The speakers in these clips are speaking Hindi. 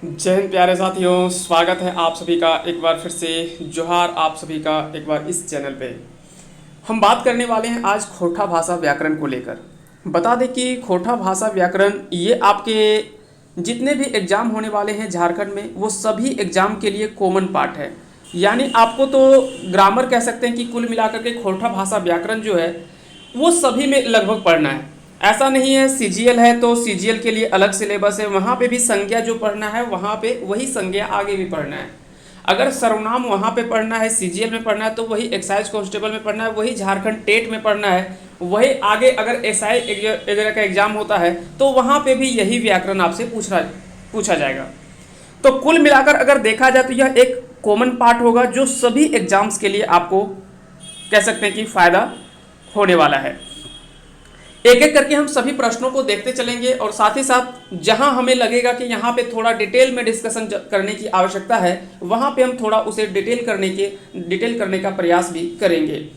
जय हिंद प्यारे साथियों, स्वागत है आप सभी का एक बार फिर से। जोहार आप सभी का एक बार इस चैनल पे। हम बात करने वाले हैं आज खोरठा भाषा व्याकरण को लेकर। बता दें कि खोरठा भाषा व्याकरण ये आपके जितने भी एग्ज़ाम होने वाले हैं झारखंड में, वो सभी एग्ज़ाम के लिए कॉमन पार्ट है। यानी आपको तो ग्रामर कह सकते हैं कि कुल मिलाकर के खोरठा भाषा व्याकरण जो है वो सभी में लगभग पढ़ना है। ऐसा नहीं है सीजीएल है तो सीजीएल के लिए अलग सिलेबस है, वहाँ पे भी संज्ञा जो पढ़ना है वहाँ पे वही संज्ञा आगे भी पढ़ना है। अगर सर्वनाम वहाँ पे पढ़ना है, सीजीएल में पढ़ना है, तो वही एक्साइज कांस्टेबल में पढ़ना है, वही झारखंड टेट में पढ़ना है, वही आगे अगर एसआई वगैरह का एग्जाम होता है तो वहाँ पे भी यही व्याकरण आपसे पूछा जाएगा। तो कुल मिलाकर अगर देखा जाए तो यह एक कॉमन पार्ट होगा जो सभी एग्जाम्स के लिए आपको कह सकते हैं कि फ़ायदा होने वाला है। एक एक करके हम सभी प्रश्नों को देखते चलेंगे और साथ ही साथ जहां हमें लगेगा कि यहाँ पे थोड़ा डिटेल में डिस्कशन करने की आवश्यकता है, वहां पे हम थोड़ा उसे डिटेल करने का प्रयास भी करेंगे।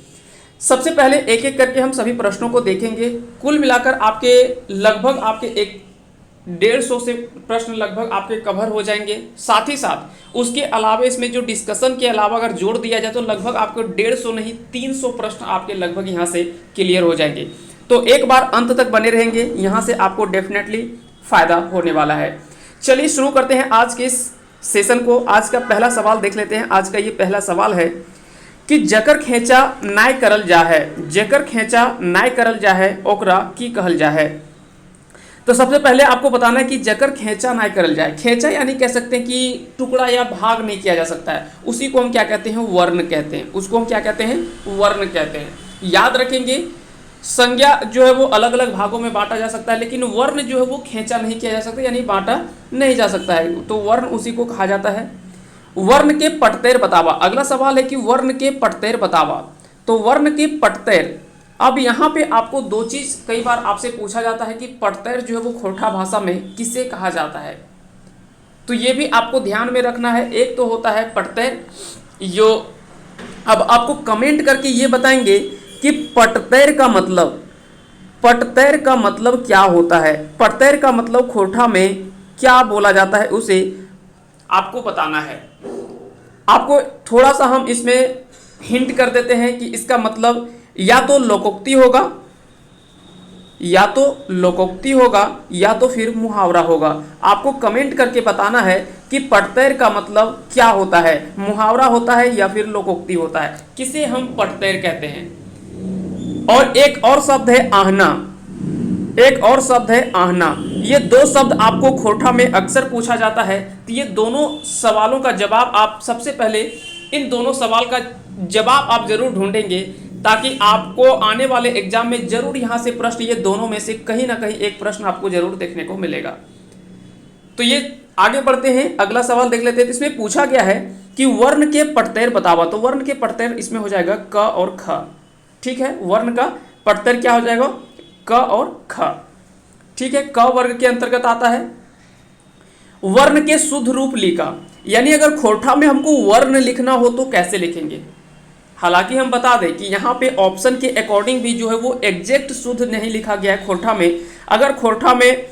सबसे पहले एक एक करके हम सभी प्रश्नों को देखेंगे। कुल मिलाकर आपके लगभग आपके 150 से प्रश्न लगभग आपके कवर हो जाएंगे। साथ ही साथ उसके अलावा इसमें जो डिस्कशन के अलावा अगर जोड़ दिया जाए तो लगभग आपको 150 नहीं 300 प्रश्न आपके लगभग यहाँ से क्लियर हो जाएंगे। तो एक बार अंत तक बने रहेंगे, यहाँ से आपको डेफिनेटली फ़ायदा होने वाला है। चलिए शुरू करते हैं आज के इस सेशन को। आज का पहला सवाल देख लेते हैं। आज का ये पहला सवाल है कि जकर खेचा नाय करल जा है, जकर खेचा नाय करल जा है ओकरा की कहल जा है। तो सबसे पहले आपको बताना है कि जकर खेचा नाय करल जाए। खेचा यानी कह सकते हैं कि टुकड़ा या भाग नहीं किया जा सकता है, उसी को हम क्या कहते हैं, वर्ण कहते हैं। उसको हम क्या कहते हैं, वर्ण कहते हैं। याद रखेंगे संज्ञा जो है वो अलग अलग भागों में बांटा जा सकता है, लेकिन वर्ण जो है वो खेचा नहीं किया जा सकता, यानी बांटा नहीं जा सकता है। तो वर्ण उसी को कहा जाता है। वर्ण के पटतेर बतावा। अगला सवाल है कि वर्ण के पटतेर बतावा। तो वर्ण के पटतेर, अब यहाँ पे आपको दो चीज कई बार आपसे पूछा जाता है कि पटतेर जो है वो खोरठा भाषा में किसे कहा जाता है, तो ये भी आपको ध्यान में रखना है। एक तो होता है पटतेर, जो अब आपको कमेंट करके ये बताएंगे कि पटतेर का मतलब क्या होता है, पटतेर का मतलब खोरठा में क्या बोला जाता है, उसे आपको बताना है। आपको थोड़ा सा हम इसमें हिंट कर देते हैं कि इसका मतलब या तो लोकोक्ति होगा या तो फिर मुहावरा होगा। आपको कमेंट करके बताना है कि पटतेर का मतलब क्या होता है, मुहावरा होता है या फिर लोकोक्ति होता है, किसे हम पटतेर कहते हैं। और एक और शब्द है आहना। ये दो शब्द आपको खोरठा में अक्सर पूछा जाता है। तो ये दोनों सवालों का जवाब आप सबसे पहले इन दोनों सवाल का जवाब आप जरूर ढूंढेंगे, ताकि आपको आने वाले एग्जाम में जरूर यहाँ से प्रश्न, ये दोनों में से कहीं ना कहीं एक प्रश्न आपको जरूर देखने को मिलेगा। तो ये आगे बढ़ते हैं, अगला सवाल देख लेते हैं। इसमें पूछा गया है कि वर्ण के पटतेर बतावा। तो वर्ण के पटतेर इसमें हो जाएगा क और ख। ठीक है, वर्ण का पटतेर क्या हो जाएगा, क और ख। ठीक है, क वर्ग के अंतर्गत आता है। वर्ण के शुद्ध रूप लिखा, यानी अगर खोरठा में हमको वर्ण लिखना हो तो कैसे लिखेंगे। हालांकि हम बता दें कि यहाँ पे ऑप्शन के अकॉर्डिंग भी जो है वो एग्जैक्ट शुद्ध नहीं लिखा गया है खोरठा में। अगर खोरठा में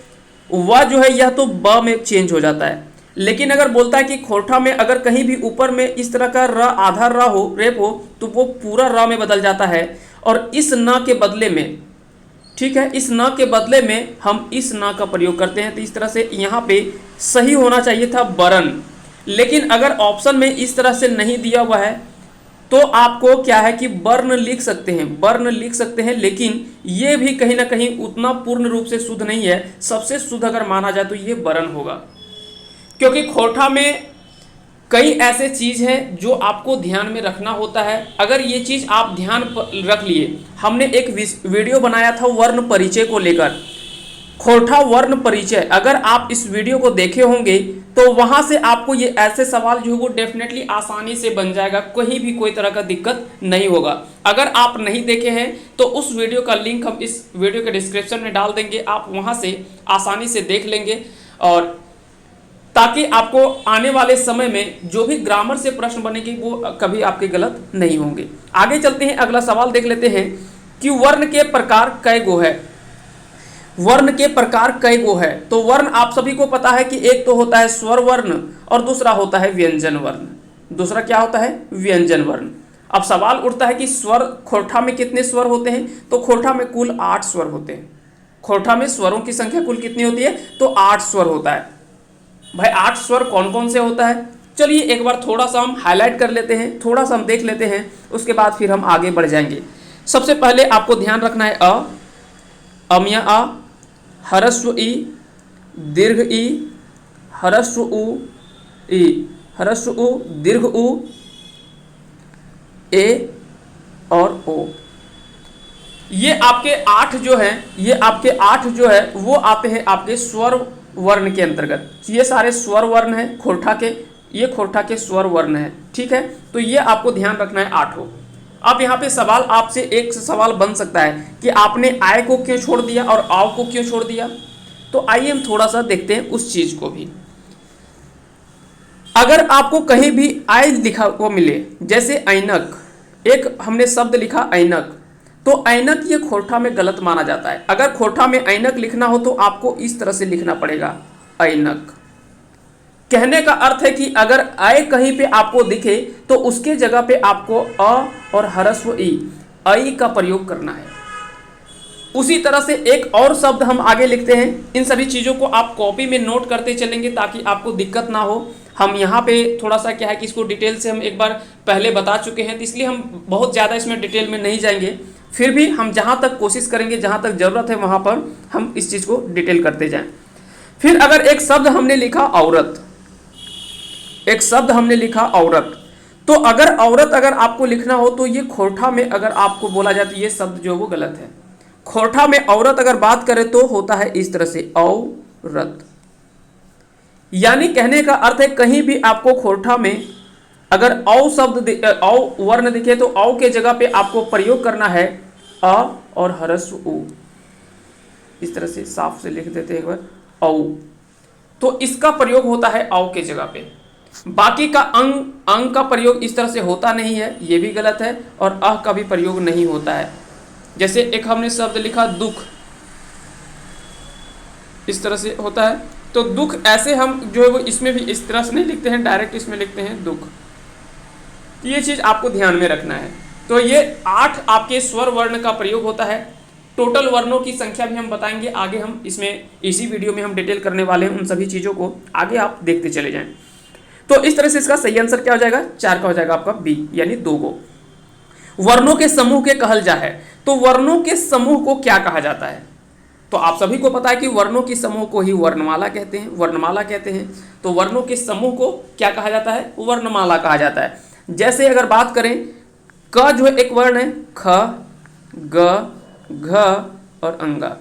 व जो है यह तो ब में चेंज हो जाता है, लेकिन अगर बोलता है कि खोरठा में अगर कहीं भी ऊपर में इस तरह का र आधा र हो, रेप हो, तो वो पूरा र में बदल जाता है। और इस न के बदले में, ठीक है, इस न के बदले में हम इस न का प्रयोग करते हैं। तो इस तरह से यहाँ पे सही होना चाहिए था बरन, लेकिन अगर ऑप्शन में इस तरह से नहीं दिया हुआ है तो आपको क्या है कि वर्ण लिख सकते हैं, लेकिन ये भी कहीं ना कहीं उतना पूर्ण रूप से शुद्ध नहीं है। सबसे शुद्ध अगर माना जाए तो ये वर्ण होगा, क्योंकि खोरठा में कई ऐसे चीज हैं जो आपको ध्यान में रखना होता है। अगर ये चीज आप ध्यान रख लिए, हमने एक वीडियो बनाया था वर्ण परिचय को लेकर, खोरठा वर्ण परिचय। अगर आप इस वीडियो को देखे होंगे तो वहां से आपको ये ऐसे सवाल जो है वो डेफिनेटली आसानी से बन जाएगा, कहीं भी कोई तरह का दिक्कत नहीं होगा। अगर आप नहीं देखे हैं तो उस वीडियो का लिंक हम इस वीडियो के डिस्क्रिप्शन में डाल देंगे, आप वहां से आसानी से देख लेंगे, और ताकि आपको आने वाले समय में जो भी ग्रामर से प्रश्न बनेंगे वो कभी आपके गलत नहीं होंगे। आगे चलते हैं, अगला सवाल देख लेते हैं कि वर्ण के प्रकार कै गो है। वर्ण के प्रकार कई गो है? तो वर्ण आप सभी को पता है कि एक तो होता है स्वर वर्ण और दूसरा होता है व्यंजन वर्ण। दूसरा क्या होता है? व्यंजन वर्ण। अब सवाल उठता है कि स्वर खोरठा में कितने स्वर होते हैं? तो खोरठा में कुल 8 स्वर होते हैं। खोरठा में स्वरों की संख्या कुल कितनी होती है? तो 8 स्वर होता है। भाई 8 स्वर कौन कौन से होता है? चलिए एक बार थोड़ा सा हम हाईलाइट कर लेते हैं, थोड़ा सा हम देख लेते हैं, उसके बाद फिर हम आगे बढ़ जाएंगे। सबसे पहले आपको ध्यान रखना है अमिया आ, ह्रस्व ई, दीर्घ ई, ह्रस्व उ ई, ह्रस्व उ, दीर्घ उ, ए और ओ। ये आपके 8 जो हैं, ये आपके 8 जो है वो आते हैं आपके स्वर वर्ण के अंतर्गत। ये सारे स्वर वर्ण हैं खोरठा के, ये खोरठा के स्वर वर्ण हैं, ठीक है। तो ये आपको ध्यान रखना है 8 हो। अब यहाँ पे सवाल आपसे एक सवाल बन सकता है कि आपने आय को क्यों छोड़ दिया और आव को क्यों छोड़ दिया? तो आइए हम थोड़ा सा देखते हैं उस चीज को भी। अगर आपको कहीं भी आय लिखा हुआ मिले, जैसे ऐनक, एक हमने शब्द लिखा ऐनक, तो ऐनक ये खोरठा में गलत माना जाता है। अगर खोरठा में ऐनक लिखना हो तो आपको इस तरह से लिखना पड़ेगा, ऐनक। कहने का अर्थ है कि अगर आय कहीं पे आपको दिखे तो उसके जगह पे आपको अ और ह्रस्व ई, ऐ का प्रयोग करना है। उसी तरह से एक और शब्द हम आगे लिखते हैं। इन सभी चीज़ों को आप कॉपी में नोट करते चलेंगे ताकि आपको दिक्कत ना हो। हम यहाँ पे थोड़ा सा क्या है कि इसको डिटेल से हम एक बार पहले बता चुके हैं, तो इसलिए हम बहुत ज़्यादा इसमें डिटेल में नहीं जाएंगे। फिर भी हम जहाँ तक कोशिश करेंगे, जहाँ तक ज़रूरत है वहाँ पर हम इस चीज़ को डिटेल करते जाएँ। फिर अगर एक शब्द हमने लिखा औरत, एक शब्द हमने लिखा औरत, तो अगर औरत अगर आपको लिखना हो तो ये खोरठा में अगर आपको बोला जाए तो ये शब्द जो वो गलत है। खोरठा में औरत अगर बात करें तो होता है इस तरह से औरत। यानी कहने का अर्थ है कहीं भी आपको खोरठा में अगर औ शब्द औ वर्ण दिखे तो औ के जगह पे आपको प्रयोग करना है अ और ह्रस्व उ। इस तरह से साफ से लिख देते हैं एक बार, औ। तो इसका प्रयोग होता है औ के जगह पे। बाकी का अंग का प्रयोग इस तरह से होता नहीं है, ये भी गलत है, और अह का भी प्रयोग नहीं होता है। जैसे एक हमने शब्द लिखा दुख, इस तरह से होता है, तो दुख ऐसे हम जो है वो इसमें भी इस तरह से नहीं लिखते हैं, डायरेक्ट इसमें लिखते हैं दुख। ये चीज आपको ध्यान में रखना है। तो ये 8 आपके स्वर वर्ण का प्रयोग होता है। टोटल वर्णों की संख्या भी हम बताएंगे आगे, हम इसमें इसी वीडियो में हम डिटेल करने वाले हैं उन सभी चीजों को, आगे आप देखते चले जाएं। तो इस तरह से इसका सही आंसर क्या हो जाएगा? 4 का हो जाएगा आपका बी, यानी 2 गो। वर्णों के समूह के कहल जा है, तो वर्णों के समूह को क्या कहा जाता है? तो आप सभी को पता है कि वर्णों के समूह को ही वर्णमाला कहते हैं, वर्णमाला कहते हैं। तो वर्णों के समूह को क्या कहा जाता है? वर्णमाला कहा जाता है। जैसे अगर बात करें, क जो एक वर्ण है, ख, ग, घ और अंगा।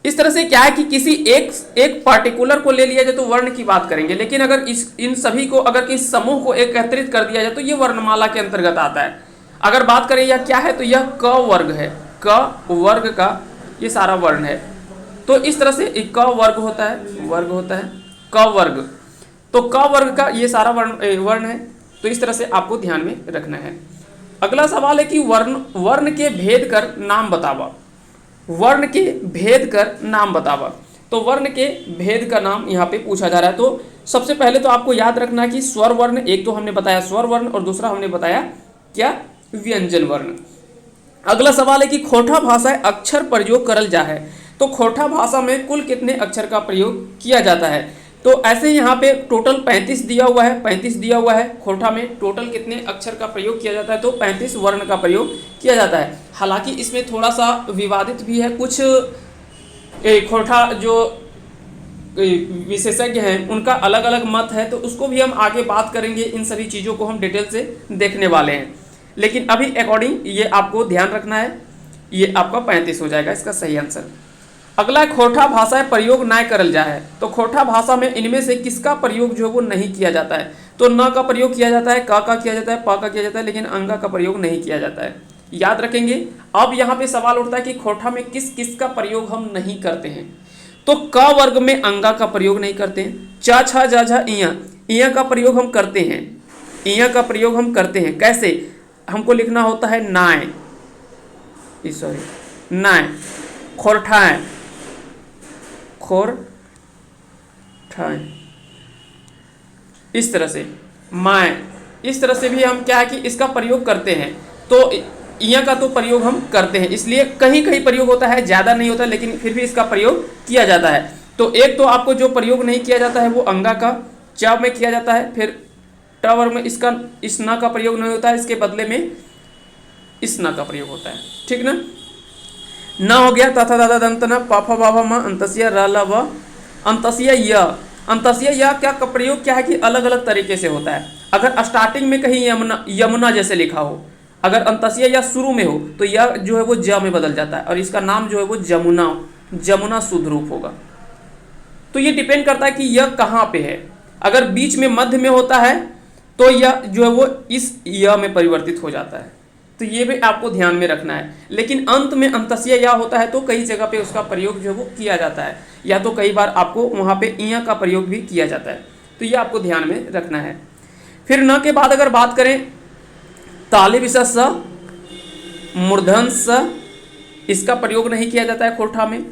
इस तरह से क्या है कि किसी एक पार्टिकुलर को ले लिया जाए तो वर्ण की बात करेंगे, लेकिन अगर इन सभी को अगर इस समूह को एकत्रित कर दिया जाए तो ये वर्णमाला के अंतर्गत आता है। अगर बात करें यह क्या है, तो यह क वर्ग है, क वर्ग का ये सारा वर्ण है। तो इस तरह से क वर्ग होता है, वर्ग होता है, क वर्ग। तो क वर्ग का ये सारा वर्ण है। तो इस तरह से आपको ध्यान में रखना है। अगला सवाल है कि वर्ण के भेद कर नाम बतावा। वर्ण के भेद कर नाम बतावा। तो वर्ण के भेद का नाम यहाँ पे पूछा जा रहा है। तो सबसे पहले तो आपको याद रखना है कि स्वर वर्ण, एक तो हमने बताया स्वर वर्ण और दूसरा हमने बताया क्या? व्यंजन वर्ण। अगला सवाल है कि खोरठा भाषा अक्षर प्रयोग करल जा है। तो खोरठा भाषा में कुल कितने अक्षर का प्रयोग किया जाता है? तो ऐसे यहाँ पे टोटल 35 दिया हुआ है, 35 दिया हुआ है। खोरठा में टोटल कितने अक्षर का प्रयोग किया जाता है? तो 35 वर्ण का प्रयोग किया जाता है। हालांकि इसमें थोड़ा सा विवादित भी है, कुछ खोरठा जो विशेषज्ञ हैं उनका अलग अलग मत है, तो उसको भी हम आगे बात करेंगे। इन सभी चीज़ों को हम डिटेल से देखने वाले हैं, लेकिन अभी अकॉर्डिंग ये आपको ध्यान रखना है। ये आपका 35 हो जाएगा इसका सही आंसर। अगला खोरठा भाषा प्रयोग न करल जा है। तो खोरठा भाषा में इनमें से किसका प्रयोग जो है वो नहीं किया जाता है? तो न का प्रयोग किया जाता है, का किया जाता है, प का किया जाता है, लेकिन अंगा का प्रयोग नहीं किया जाता है। याद रखेंगे। अब यहाँ पे सवाल उठता है कि खोरठा में किस किस का प्रयोग हम नहीं करते हैं? तो क वर्ग में अंगा का प्रयोग नहीं करते हैं। च, छ, ज, झ, इया का प्रयोग हम करते हैं। इया का प्रयोग हम करते हैं। कैसे? हमको लिखना होता है नाय, सॉरी नाय, खोरठाएं, खोरठाएं, इस तरह से माए, इस तरह से भी हम क्या है कि इसका प्रयोग करते हैं। तो इया का तो प्रयोग हम करते हैं, इसलिए कहीं कहीं प्रयोग होता है, ज़्यादा नहीं होता, लेकिन फिर भी इसका प्रयोग किया जाता है। तो एक तो आपको जो प्रयोग नहीं किया जाता है वो अंगा का च में किया जाता है, फिर ट वर्ग में इसका इस न का प्रयोग नहीं होता है, इसके बदले में इस न का प्रयोग होता है। ठीक ना, न हो गया तथा दादा दंत न पाफा बाबा म अंतसिया र ल व अंतसिया य। अंतसिया य क्या का प्रयोग क्या है कि अलग अलग तरीके से होता है। अगर स्टार्टिंग में कहीं यमुना यमुना जैसे लिखा हो, अगर अंतसिया या शुरू में हो तो यह जो है वो ज में बदल जाता है और इसका नाम जो है वो जमुना, जमुना शुद्ध रूप होगा। तो ये डिपेंड करता है कि यह कहाँ पे है। अगर बीच में मध्य में होता है तो यह जो है वो इस य में परिवर्तित हो जाता है, तो ये भी आपको ध्यान में रखना है। लेकिन अंत में अंतसिया या होता है तो कई जगह पे उसका प्रयोग जो है वो किया जाता है, या तो कई बार आपको वहाँ पे इया का प्रयोग भी किया जाता है, तो ये आपको ध्यान में रखना है। फिर न के बाद अगर बात करें तालिब स, मूर्धन स, इसका प्रयोग नहीं किया जाता है खोरठा में।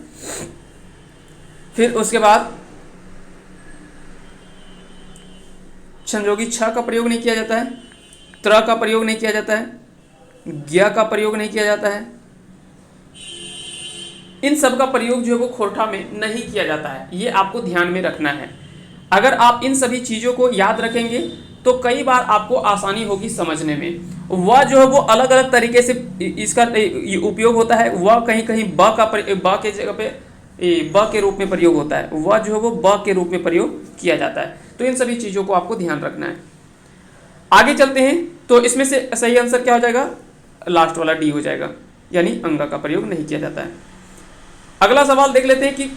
फिर उसके बाद संयोगी छ का प्रयोग नहीं किया जाता है, त्र का प्रयोग नहीं किया जाता है, ज्ञ का प्रयोग नहीं किया जाता है। इन सब का प्रयोग जो है वो खोरठा में नहीं किया जाता है, ये आपको ध्यान में रखना है। अगर आप इन सभी चीज़ों को याद रखेंगे तो कई बार आपको आसानी होगी समझने में। वह जो है वो अलग अलग तरीके से इसका उपयोग होता है। वह कहीं कहीं ब के जगह पे ब के रूप में प्रयोग होता है, वह जो है वो ब के रूप में प्रयोग किया जाता है। तो इन सभी चीज़ों को आपको ध्यान रखना है। आगे चलते हैं, तो इसमें से सही आंसर क्या हो जाएगा, लास्ट वाला डी हो जाएगा, यानी अंगा का प्रयोग नहीं किया जाता है। अगला सवाल देख लेते हैं कि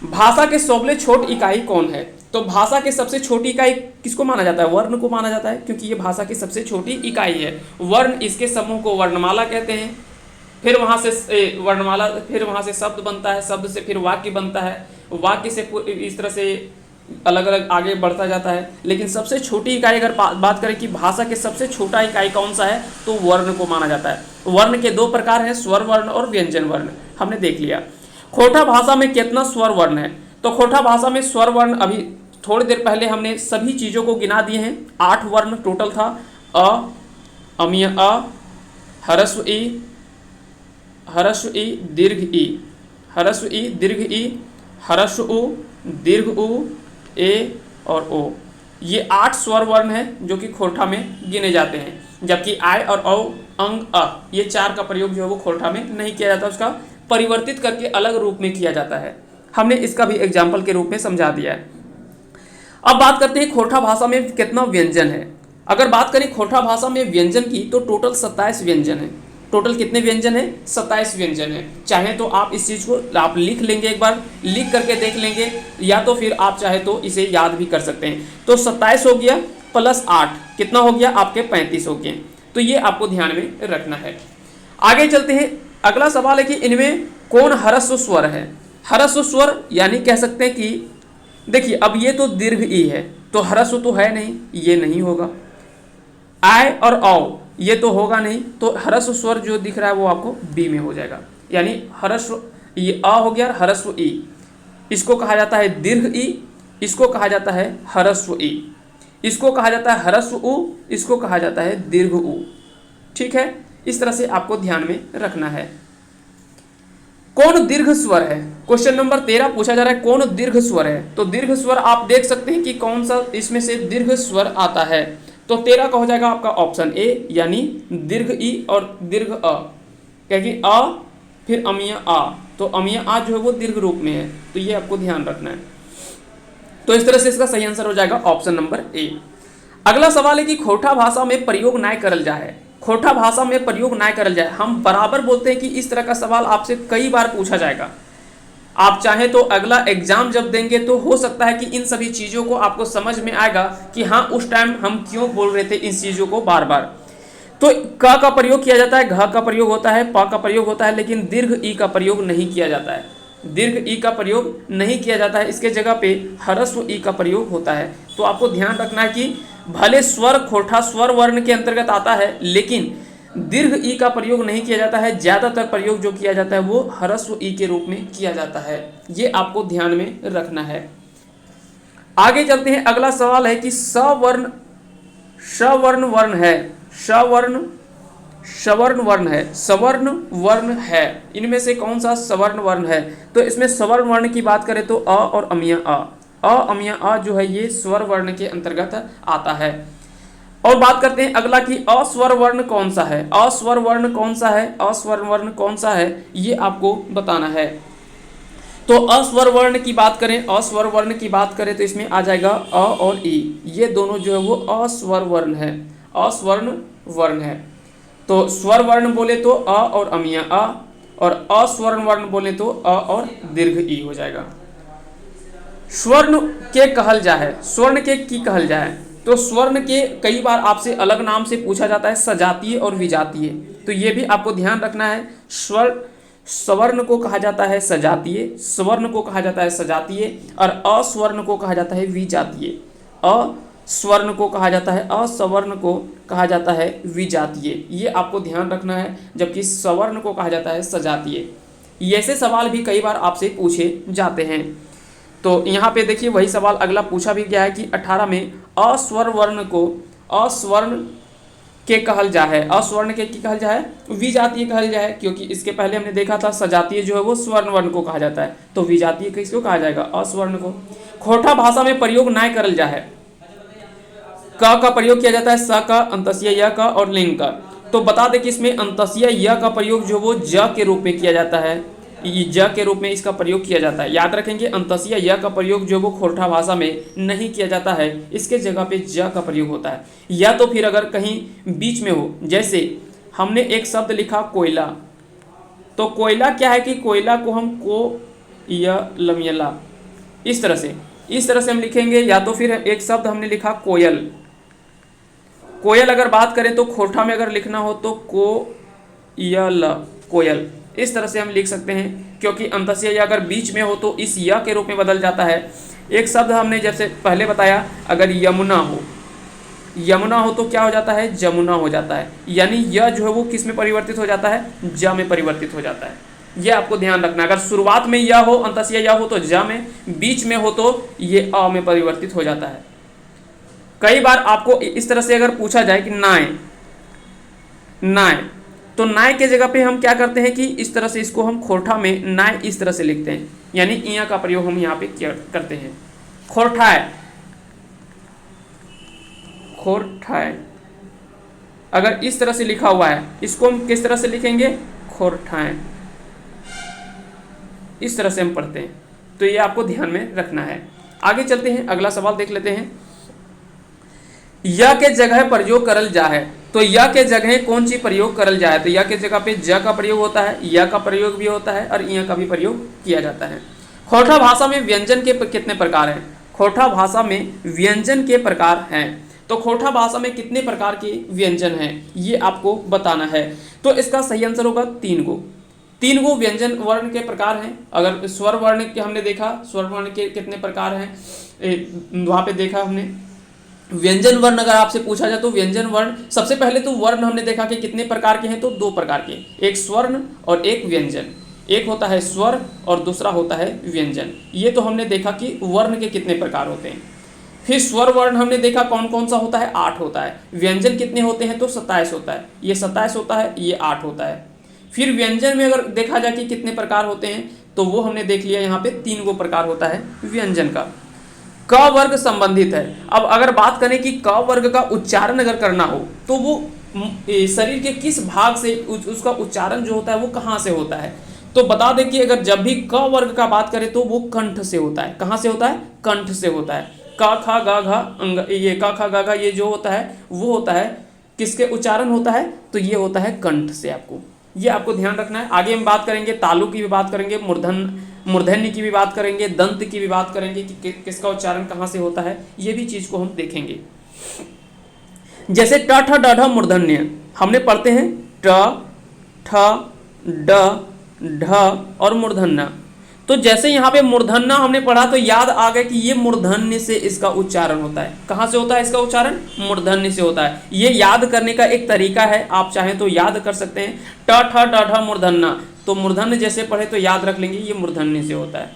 भाषा के सबसे छोटी इकाई कौन है। तो भाषा के सबसे छोटी इकाई किसको माना जाता है, वर्ण को माना जाता है, क्योंकि ये भाषा की सबसे छोटी इकाई है। वर्ण, इसके समूह को वर्णमाला कहते हैं। फिर वहाँ से वर्णमाला, फिर वहाँ से शब्द बनता है, शब्द से फिर वाक्य बनता है, वाक्य से इस तरह से अलग अलग आगे बढ़ता जाता है। लेकिन सबसे छोटी इकाई अगर बात करें कि भाषा के सबसे छोटा इकाई कौन सा है, तो वर्ण को माना जाता है। वर्ण के दो प्रकार हैं, स्वर वर्ण और व्यंजन वर्ण, हमने देख लिया। खोरठा भाषा में कितना स्वर वर्ण है, तो खोरठा भाषा में स्वर वर्ण अभी थोड़ी देर पहले हमने सभी चीज़ों को गिना दिए हैं। 8 वर्ण टोटल था। अ, अमीय अ, ह्रस्व ई, ह्रस्व ई, दीर्घ ई, ह्रस्व ई, दीर्घ ई, ह्रस्व उ, दीर्घ उ, ए और ओ। ये 8 स्वर वर्ण हैं जो कि खोरठा में गिने जाते हैं। जबकि आय और औ, अंग, अ, ये 4 का प्रयोग जो है वो खोरठा में नहीं किया जाता, उसका परिवर्तित करके अलग रूप में किया जाता है। हमने इसका भी एग्जाम्पल के रूप में समझा दिया है। अब बात करते हैं खोरठा भाषा में कितना व्यंजन है। अगर बात करें खोरठा भाषा में व्यंजन की, तो टोटल 27 व्यंजन है। टोटल कितने व्यंजन है, 27 व्यंजन है। चाहे तो आप इस चीज़ को आप लिख लेंगे, एक बार लिख करके देख लेंगे, या तो फिर आप चाहे तो इसे याद भी कर सकते हैं। तो 27 हो गया प्लस 8 कितना हो गया, आपके 35 हो गए। तो ये आपको ध्यान में रखना है। आगे चलते हैं। अगला सवाल है कि इनमें कौन ह्रस्व स्वर है। ह्रस्व स्वर यानी कह सकते हैं कि देखिए, अब ये तो दीर्घ ई है, तो ह्रस्व तो है नहीं, ये नहीं होगा। आय और औ ये तो होगा नहीं, तो ह्रस्व स्वर जो दिख रहा है वो आपको बी में हो जाएगा। यानी ह्रस्व, ये अ हो गया ह्रस्व ई, इसको कहा जाता है दीर्घ ई, इसको कहा जाता है ह्रस्व ई, इसको कहा जाता है ह्रस्व उ, इसको कहा जाता है दीर्घ उ। ठीक है, इस तरह से आपको ध्यान में रखना है। कौन दीर्घ स्वर है, क्वेश्चन नंबर 13 पूछा जा रहा है कौन दीर्घ स्वर है। तो दीर्घ स्वर आप देख सकते हैं कि कौन सा इसमें से दीर्घ स्वर आता है। तो 13 का हो जाएगा आपका ऑप्शन ए, यानी दीर्घ ई और दीर्घ अ, क्योंकि अ फिर अमीय आ, तो अमीय आ जो है वो दीर्घ रूप में है, तो ये आपको ध्यान रखना है। तो इस तरह से इसका सही आंसर हो जाएगा ऑप्शन नंबर ए। अगला सवाल है कि खोरठा भाषा में प्रयोग ना करल जाए। खोरठा भाषा में प्रयोग ना करल जाए, हम बराबर बोलते हैं कि इस तरह का सवाल आपसे कई बार पूछा जाएगा। आप चाहें तो अगला एग्जाम जब देंगे तो हो सकता है कि इन सभी चीज़ों को आपको समझ में आएगा कि हाँ उस टाइम हम क्यों बोल रहे थे इन चीज़ों को बार बार। तो क का प्रयोग किया जाता है, घ का प्रयोग होता है, प का प्रयोग होता है, लेकिन दीर्घ ई का प्रयोग नहीं किया जाता है। दीर्घ ई का प्रयोग नहीं किया जाता है, इसके जगह पे ह्रस्व ई का प्रयोग होता है। तो आपको ध्यान रखना है कि भले स्वर खोरठा स्वर वर्ण के अंतर्गत आता है, लेकिन दीर्घ ई का प्रयोग नहीं किया जाता है, ज़्यादातर प्रयोग जो किया जाता है वो ह्रस्व ई के रूप में किया जाता है। ये आपको ध्यान में रखना है। आगे चलते हैं, अगला सवाल है कि सवर्ण सवर्ण वर्ण है, सवर्ण सवर्ण वर्ण है, सवर्ण वर्ण है, इनमें से कौन सा सवर्ण वर्ण है? तो इसमें सवर्ण वर्ण की बात करें तो अ और अमिया अ अमिया अ जो है ये स्वर वर्ण के अंतर्गत आता है। और बात करते हैं अगला कि अस्वर वर्ण कौन सा है, अस्वर वर्ण कौन सा है, अस्वर वर्ण कौन सा है, ये आपको बताना है। तो अस्वर वर्ण की बात करें, अस्वर वर्ण की बात करें तो इसमें आ जाएगा अ और ई, ये दोनों जो है वो अस्वर वर्ण है, अस्वर्ण वर्ण है। तो स्वर वर्ण बोले तो अ और अमिया अ, और अस्वर्ण वर्ण बोले तो अ और दीर्घ ई हो जाएगा। स्वर्ण के कहल जाए, स्वर्ण के की कहल जाए, तो स्वर्ण के कई बार आपसे अलग नाम से पूछा जाता है, सजातीय और विजातीय, तो ये भी आपको ध्यान रखना है। स्वर्ण को कहा जाता है सजातीय, स्वर्ण को कहा जाता है सजातीय, और अस्वर्ण को कहा जाता है विजातीय, अस्वर्ण को कहा जाता है, असवर्ण को कहा जाता है विजातीय, ये आपको ध्यान रखना है। जबकि सवर्ण को कहा जाता है सजातीय। ऐसे सवाल भी कई बार आपसे पूछे जाते हैं। तो यहाँ पे देखिए वही सवाल अगला पूछा भी गया है कि 18 में अस्वर वर्ण को अस्वर्ण के कहल जाए, अस्वर्ण के की कहल जाए, विजातीय कहल जाए, क्योंकि इसके पहले हमने देखा था सजातीय जो है वो स्वर्ण वर्ण को कहा जाता है, तो विजातीय किसको कहा जाएगा, अस्वर्ण को। खोटा भाषा में प्रयोग ना करल जाए, क का प्रयोग किया जाता है स का, अंतस्यय य का और लिंग का। तो बता दें कि इसमें अंतस्यय य का प्रयोग जो वो ज के रूप में किया जाता है, ज के रूप में इसका प्रयोग किया जाता है। याद रखेंगे अंतस्यय य का प्रयोग जो वो खोरठा भाषा में नहीं किया जाता है, इसके जगह पे ज का प्रयोग होता है। या तो फिर अगर कहीं बीच में हो, जैसे हमने एक शब्द लिखा कोयला, तो कोयला क्या है कि कोयला को हम को या लमियला इस तरह से हम लिखेंगे। या तो फिर एक शब्द हमने लिखा कोयल, कोयल अगर बात करें तो खोरठा में अगर लिखना हो तो कोयल, कोयल, इस तरह से हम लिख सकते हैं, क्योंकि अंतस्यय अगर बीच में हो तो इस य के रूप में बदल जाता है। एक शब्द हमने जैसे पहले बताया, अगर यमुना हो, यमुना हो तो क्या हो जाता है, जमुना हो जाता है, यानी य जो है वो किस में परिवर्तित हो जाता है, ज में परिवर्तित हो जाता है। यह आपको ध्यान रखना है। अगर शुरुआत में य हो, अंतस्यय य हो तो ज में, बीच में हो तो ये अ में परिवर्तित हो जाता है। कई बार आपको इस तरह से अगर पूछा जाए कि नाय, नाय, तो नाय के जगह पे हम क्या करते हैं कि इस तरह से इसको हम खोरठा में नाय इस तरह से लिखते हैं, यानी इया का प्रयोग हम यहाँ पे करते हैं। खोरठाय, खोरठाय अगर इस तरह से लिखा हुआ है, इसको हम किस तरह से लिखेंगे, खोरठाय, इस तरह से हम पढ़ते हैं। तो ये आपको ध्यान में रखना है। आगे चलते हैं, अगला सवाल देख लेते हैं। य के जगह प्रयोग करल जाए, तो य के जगह कौन सी प्रयोग करल जाए, तो य के जगह पे ज का प्रयोग होता है, य का प्रयोग भी होता है और इ का भी प्रयोग किया जाता है। खोरठा भाषा में व्यंजन के कितने प्रकार हैं, खोरठा भाषा में व्यंजन के प्रकार हैं, तो खोरठा भाषा में कितने प्रकार के व्यंजन हैं ये आपको बताना है। तो इसका सही आंसर होगा 3 गो, 3 गो व्यंजन वर्ण के प्रकार हैं। अगर स्वर वर्ण के हमने देखा, स्वर वर्ण के कितने प्रकार हैं वहाँ पे देखा हमने। व्यंजन वर्ण अगर आपसे पूछा जाए तो व्यंजन वर्ण, सबसे पहले तो वर्ण हमने देखा कि कितने प्रकार के हैं, तो 2 प्रकार के, एक स्वर्ण और एक व्यंजन। एक होता है स्वर और दूसरा होता है व्यंजन। ये तो हमने देखा कि वर्ण के कितने प्रकार होते हैं। फिर स्वर वर्ण हमने देखा कौन कौन सा होता है, 8 होता है। व्यंजन कितने होते हैं, तो 27 होता है, ये 27 होता है, ये 8 होता है। फिर व्यंजन में अगर देखा जाए कि कितने प्रकार होते हैं, तो वो हमने देख लिया यहाँ पे 3 गो प्रकार होता है व्यंजन का। क वर्ग संबंधित है। अब अगर बात करें कि क वर्ग का उच्चारण अगर करना हो तो वो शरीर के किस भाग से उसका उच्चारण जो होता है वो कहाँ से होता है, तो बता दें कि अगर जब भी क वर्ग का बात करें तो वो कंठ से होता है। कहाँ से होता है, कंठ से होता है। क ख ग घ अंग, ये क ख ग घ ये जो होता है वो होता है किसके उच्चारण होता है, तो ये होता है कंठ से। ये आपको ध्यान रखना है। आगे हम बात करेंगे तालु की भी बात करेंगे, मूर्धन्य की भी बात करेंगे, दंत की भी बात करेंगे कि किसका उच्चारण कहाँ से होता है, ये भी चीज को हम देखेंगे। जैसे ट ठ ड ढ मूर्धन्य हमने पढ़ते हैं, ट ठ ड ढ और मूर्धन्य, तो जैसे यहाँ पे मूर्धन्य हमने पढ़ा तो याद आ गया कि ये मूर्धन्य से इसका उच्चारण होता है। कहाँ से होता है इसका उच्चारण? मूर्धन्य से होता है। ये याद करने का एक तरीका है, आप चाहें तो याद कर सकते हैं। ट ठ ड ढ मूर्धन्य, तो मूर्धन्य जैसे पढ़े तो याद रख लेंगे ये मूर्धन्य से होता है।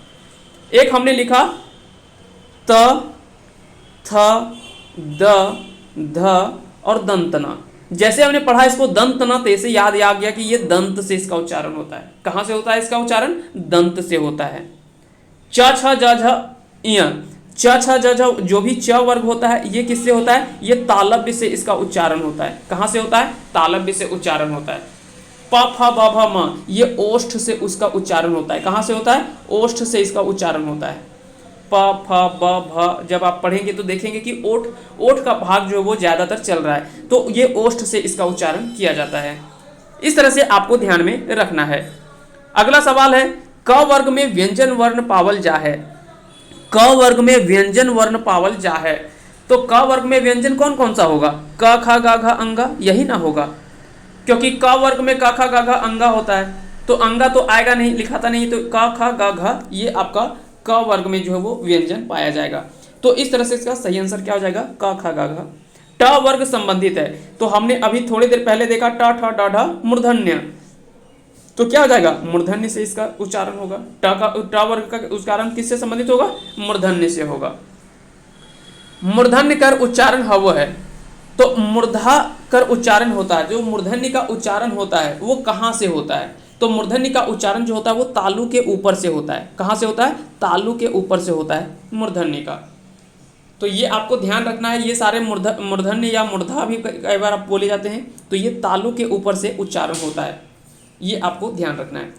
एक हमने लिखा त थ द ध और दंतना, जैसे हमने पढ़ा इसको दंतना तो ऐसे याद आ गया कि ये दंत से इसका उच्चारण होता है। कहाँ से होता है इसका उच्चारण? दंत से होता है। च छ ज झ य, च छ ज झ जो भी च वर्ग होता है ये किससे होता है? ये तालव्य से इसका उच्चारण होता है। कहाँ से होता है? तालव्य से उच्चारण होता है। प फ ब भ म, ये ओष्ठ से उसका उच्चारण होता है। कहाँ से होता है? ओष्ठ से इसका उच्चारण होता है। प फ ब भ जब आप पढ़ेंगे तो देखेंगे कि ओठ का भाग जो है वो ज्यादातर चल रहा है, तो ये ओष्ठ से इसका उच्चारण किया जाता है। इस तरह से आपको ध्यान में रखना है। अगला सवाल है, क वर्ग में व्यंजन वर्ण पावल जा है। क वर्ग में व्यंजन वर्ण पावल जा है, तो क वर्ग में व्यंजन कौन कौन सा होगा? क ख ग घ अंगा, यही ना होगा, क्योंकि क वर्ग में क ख ग घ अंगा होता है, तो अंगा तो आएगा नहीं, लिखाता नहीं, तो क ख ग घ ये आपका क वर्ग में जो है वो व्यंजन पाया जाएगा। तो इस तरह से इसका सही आंसर क्या हो जाएगा? क ख ग घ। ट वर्ग संबंधित है, तो हमने अभी थोड़ी देर पहले देखा ट ठ ड ढ मूर्धन्य, तो क्या हो जाएगा? मूर्धन्य से इसका उच्चारण होगा। ट वर्ग का उच्चारण किससे संबंधित होगा? मूर्धन्य से होगा। मूर्धन्य कर उच्चारण हव है, तो मूर्धा कर उच्चारण होता है। जो मूर्धन्य का उच्चारण होता है वो कहाँ से होता है? तो मूर्धन्य का उच्चारण जो होता है वो तालु के ऊपर से होता है। कहाँ से होता है? तालु के ऊपर से होता है मूर्धन्य का। तो ये आपको ध्यान रखना है, ये सारे मूर्धन्य या मूर्धा भी कई बार आप बोले जाते हैं, तो ये तालु के ऊपर से उच्चारण होता है, ये आपको ध्यान रखना है।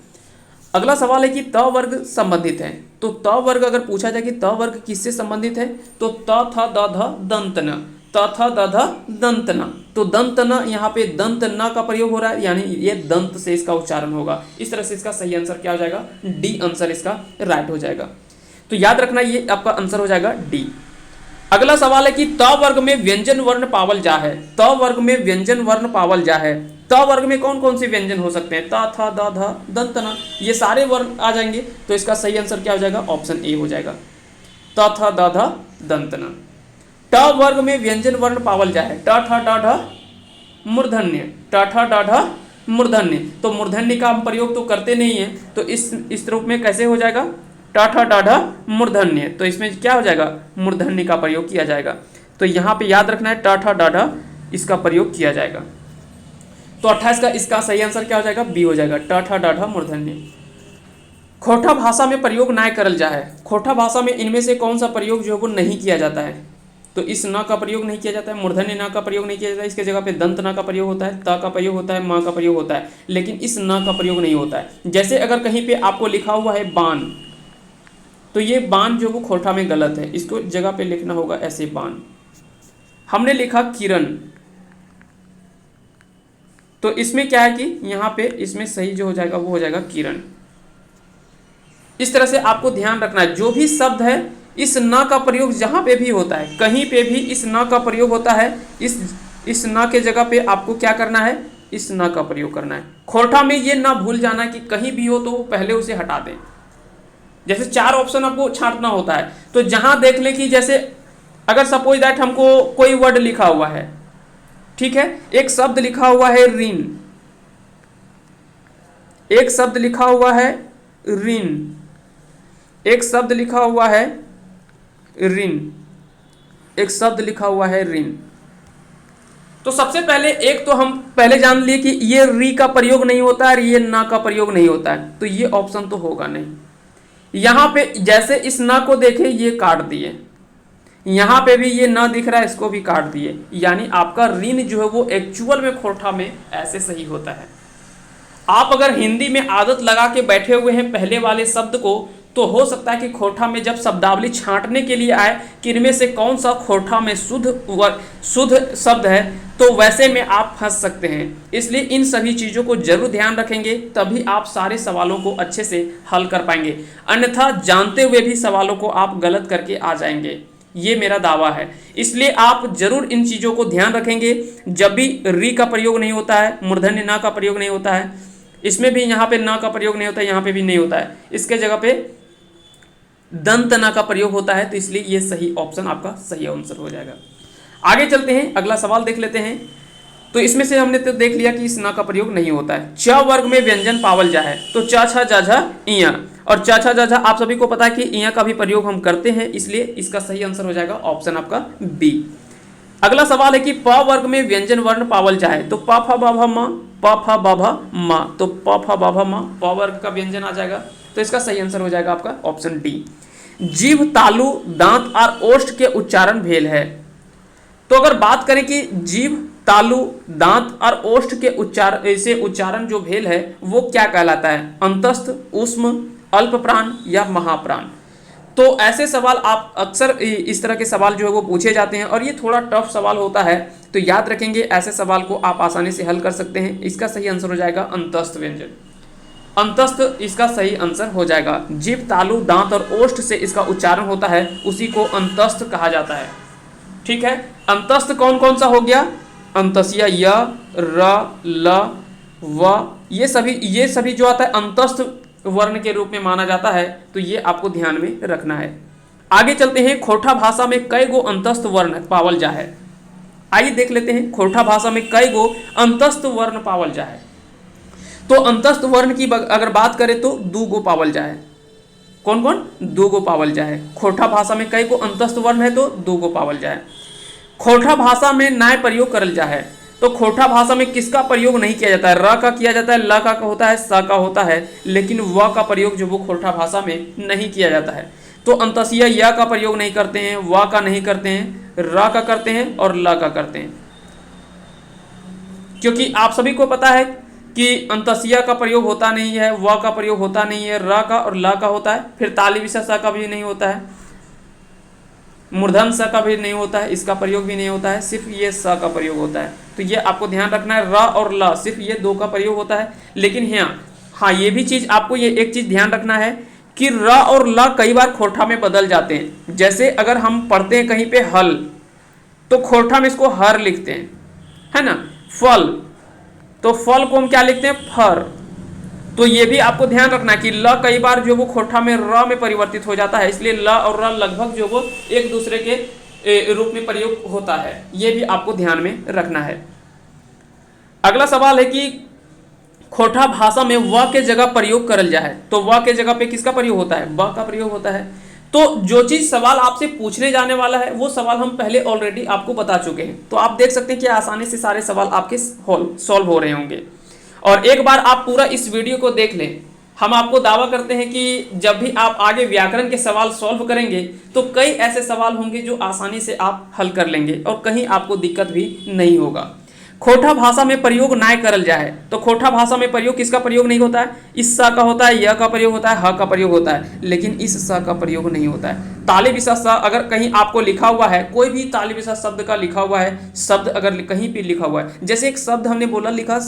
अगला सवाल है कि त वर्ग संबंधित है, तो त वर्ग अगर पूछा जाए कि त वर्ग किससे संबंधित है, तो त थ द ध दंतन, त थ द ध दंतना, तो दंतना यहाँ पे दंत न का प्रयोग हो रहा है, यानी ये दंत से इसका उच्चारण होगा। इस तरह से इसका सही आंसर क्या हो जाएगा? डी आंसर इसका राइट हो जाएगा। तो याद रखना ये आपका आंसर हो जाएगा डी। अगला सवाल है कि त वर्ग में व्यंजन वर्ण पावल जा है। त वर्ग में व्यंजन वर्ण पावल जा है, त वर्ग में कौन कौन से व्यंजन हो सकते हैं? त थ द ध दंतना, ये सारे वर्ण आ जाएंगे, तो इसका सही आंसर क्या हो जाएगा? ऑप्शन ए हो जाएगा, त थ द ध दंतना। ट वर्ग में व्यंजन वर्ण पावल जा है, ट ठ ड ढ मूर्धन्य, ट ठ ड ढ मूर्धन्य, तो मूर्धन्य का हम प्रयोग तो करते नहीं है, तो इस रूप में कैसे हो जाएगा? ट ठ ड ढ मूर्धन्य, तो इसमें क्या हो जाएगा? मूर्धन्य का प्रयोग किया जाएगा। तो यहाँ पे याद रखना है ट ठ ड ढ इसका प्रयोग किया जाएगा। तो 28 का इसका सही आंसर क्या हो जाएगा? बी हो जाएगा, ट ठ ड ढ मूर्धन्य। खोटा भाषा में प्रयोग ना करल जा है, खोटा भाषा में इनमें से कौन सा प्रयोग जो है वो नहीं किया जाता है? तो इस न का प्रयोग नहीं किया जाता है, मूर्धन्य न का प्रयोग नहीं किया जाता है, इसके जगह पे दंत न का प्रयोग होता है, त का प्रयोग होता है, म का प्रयोग होता है, लेकिन इस न का प्रयोग नहीं होता है। जैसे अगर कहीं पे आपको लिखा हुआ है बाण, तो ये बाण जो वो खोटा में गलत है, इसको जगह पे लिखना होगा ऐसे बाण। हमने लिखा किरण, तो इसमें क्या है कि यहाँ पे इसमें सही जो हो जाएगा वो हो जाएगा किरण। इस तरह से आपको ध्यान रखना है, जो भी शब्द है इस न का प्रयोग जहाँ पे भी होता है, कहीं पे भी इस न का प्रयोग होता है, इस न के जगह पे आपको क्या करना है? इस न का प्रयोग करना है। खोरठा में ये ना भूल जाना कि कहीं भी हो तो पहले उसे हटा दें। जैसे 4 ऑप्शन आपको छांटना होता है, तो जहाँ देख लें कि जैसे अगर सपोज दैट हमको कोई वर्ड लिखा हुआ है, ठीक है, एक शब्द लिखा हुआ है ऋण, एक शब्द लिखा हुआ है ऋण, एक शब्द लिखा हुआ है ऋण, एक शब्द लिखा हुआ है ऋण। तो सबसे पहले एक तो हम पहले जान लिए कि ये री का प्रयोग नहीं होता है, ये ना का प्रयोग नहीं होता है, तो ये ऑप्शन तो होगा नहीं। यहां पे जैसे इस ना को देखे ये काट दिए, यहां पे भी ये ना दिख रहा है, इसको भी काट दिए, यानी आपका ऋण जो है वो एक्चुअल में खोरठा में ऐसे सही होता है। आप अगर हिंदी में आदत लगा के बैठे हुए हैं पहले वाले शब्द को, तो हो सकता है कि खोरठा में जब शब्दावली छांटने के लिए आए कि इनमें से कौन सा खोरठा में शुद्ध शब्द है, तो वैसे में आप फंस सकते हैं। इसलिए इन सभी चीज़ों को जरूर ध्यान रखेंगे, तभी आप सारे सवालों को अच्छे से हल कर पाएंगे, अन्यथा जानते हुए भी सवालों को आप गलत करके आ जाएंगे, ये मेरा दावा है। इसलिए आप जरूर इन चीज़ों को ध्यान रखेंगे। जब भी री का प्रयोग नहीं होता है, मूर्धन्य ना का प्रयोग नहीं होता है, इसमें भी यहाँ पे ना का प्रयोग नहीं होता है, यहाँ पे भी नहीं होता है, इसके जगह पे दंत न का प्रयोग होता है, तो इसलिए ये सही ऑप्शन आपका सही आंसर हो जाएगा। आगे चलते हैं, अगला सवाल देख लेते हैं। तो इसमें से हमने तो देख लिया कि इस न का प्रयोग नहीं होता है। च वर्ग में व्यंजन पावल जा है, तो च छ जा झा इया, और च छ जा झा आप सभी को पता है कि इया का भी प्रयोग हम करते हैं, इसलिए इसका सही आंसर हो जाएगा ऑप्शन आपका बी। अगला सवाल है कि प वर्ग में व्यंजन वर्ण पावल जा है, तो प फ ब भ म, प फ ब भ म, तो प फ ब भ म प वर्ग का व्यंजन आ जाएगा, तो इसका सही आंसर हो जाएगा आपका ऑप्शन डी। जीभ, तालु, दांत और ओष्ठ के उच्चारण भेल है, तो अगर बात करें कि जीभ, तालु, दांत और ओष्ठ के उच्चारण जो भेल है वो क्या कहलाता है, अंतस्थ, ऊष्म, अल्प प्राण या महाप्राण। तो ऐसे सवाल आप अक्सर इस तरह के सवाल जो है वो पूछे जाते हैं, और ये थोड़ा टफ सवाल होता है, तो याद रखेंगे ऐसे सवाल को आप आसानी से हल कर सकते हैं। इसका सही आंसर हो जाएगा अंतस्थ व्यंजन, अंतस्थ इसका सही आंसर हो जाएगा। जीभ, तालु, दांत और ओष्ठ से इसका उच्चारण होता है, उसी को अंतस्थ कहा जाता है। ठीक है, अंतस्थ कौन कौन सा हो गया, अंतस्या य, र, ल, व, ये सभी जो आता है अंतस्थ वर्ण के रूप में माना जाता है, तो ये आपको ध्यान में रखना है। आगे चलते हैं, खोरठा भाषा में कई गो अंतस्थ वर्ण पावल जा है। आइए देख लेते हैं खोरठा भाषा में कई गो अंतस्थ वर्ण पावल जा है। तो अंतस्थ वर्ण की अगर बात करें तो दो गो पावल जा है। कौन कौन, दो गो पावल जा है। खोरठा भाषा में कई गो अंतस्थ वर्ण है, तो दो गो पावल जा है। खोरठा भाषा में नाय प्रयोग करल जा है, तो खोरठा भाषा में किसका प्रयोग नहीं किया जाता है, र का किया जाता है, ल का होता है, स का होता है, लेकिन व का प्रयोग जो वो खोरठा भाषा में नहीं किया जाता है। तो अंतस्या य का प्रयोग नहीं करते हैं, व का नहीं करते हैं, र का करते हैं और ल का करते हैं, क्योंकि आप सभी को पता है कि अंतस्या का प्रयोग होता नहीं है, व का प्रयोग होता नहीं है, र का और ल का होता है, फिर ताली विशेष स का भी नहीं होता है, मूर्धन स का भी नहीं होता है, इसका प्रयोग भी नहीं होता है, सिर्फ ये स का प्रयोग होता है। तो ये आपको ध्यान रखना है, र और ल सिर्फ ये दो का प्रयोग होता है। लेकिन हाँ ये भी चीज आपको ये एक चीज ध्यान रखना है कि र और ल कई बार खोरठा में बदल जाते हैं। जैसे अगर हम पढ़ते हैं कहीं पे हल, तो खोरठा में इसको हर लिखते हैं, है ना। फल, तो फल को हम क्या लिखते हैं, फर। तो ये भी आपको ध्यान रखना है कि ल कई बार जो वो खोरठा में र में परिवर्तित हो जाता है, इसलिए ल और र लगभग जो वो एक दूसरे के रूप में प्रयोग होता है, ये भी आपको ध्यान में रखना है। अगला सवाल है कि खोरठा भाषा में व के जगह प्रयोग करल जा है, तो व के जगह पे किसका प्रयोग होता है, ब का प्रयोग होता है। तो जो चीज सवाल आपसे पूछने जाने वाला है वो सवाल हम पहले ऑलरेडी आपको बता चुके हैं, तो आप देख सकते हैं कि आसानी से सारे सवाल आपके सॉल्व हो रहे होंगे। और एक बार आप पूरा इस वीडियो को देख लें, हम आपको दावा करते हैं कि जब भी आप आगे व्याकरण के सवाल सॉल्व करेंगे तो कई ऐसे सवाल होंगे जो आसानी से आप हल कर लेंगे और कहीं आपको दिक्कत भी नहीं होगा। खोरठा भाषा में प्रयोग नाय करल जाए, तो खोरठा भाषा में प्रयोग किसका प्रयोग नहीं होता है, इस सा का होता है, य का प्रयोग होता है, ह का प्रयोग होता है, लेकिन इस सा का प्रयोग नहीं होता है। ताली विशेष सा अगर कहीं आपको लिखा हुआ है, कोई भी ताली विशेष शब्द का लिखा हुआ है, शब्द अगर कहीं भी लिखा हुआ है, जैसे एक शब्द हमने बोला लिखा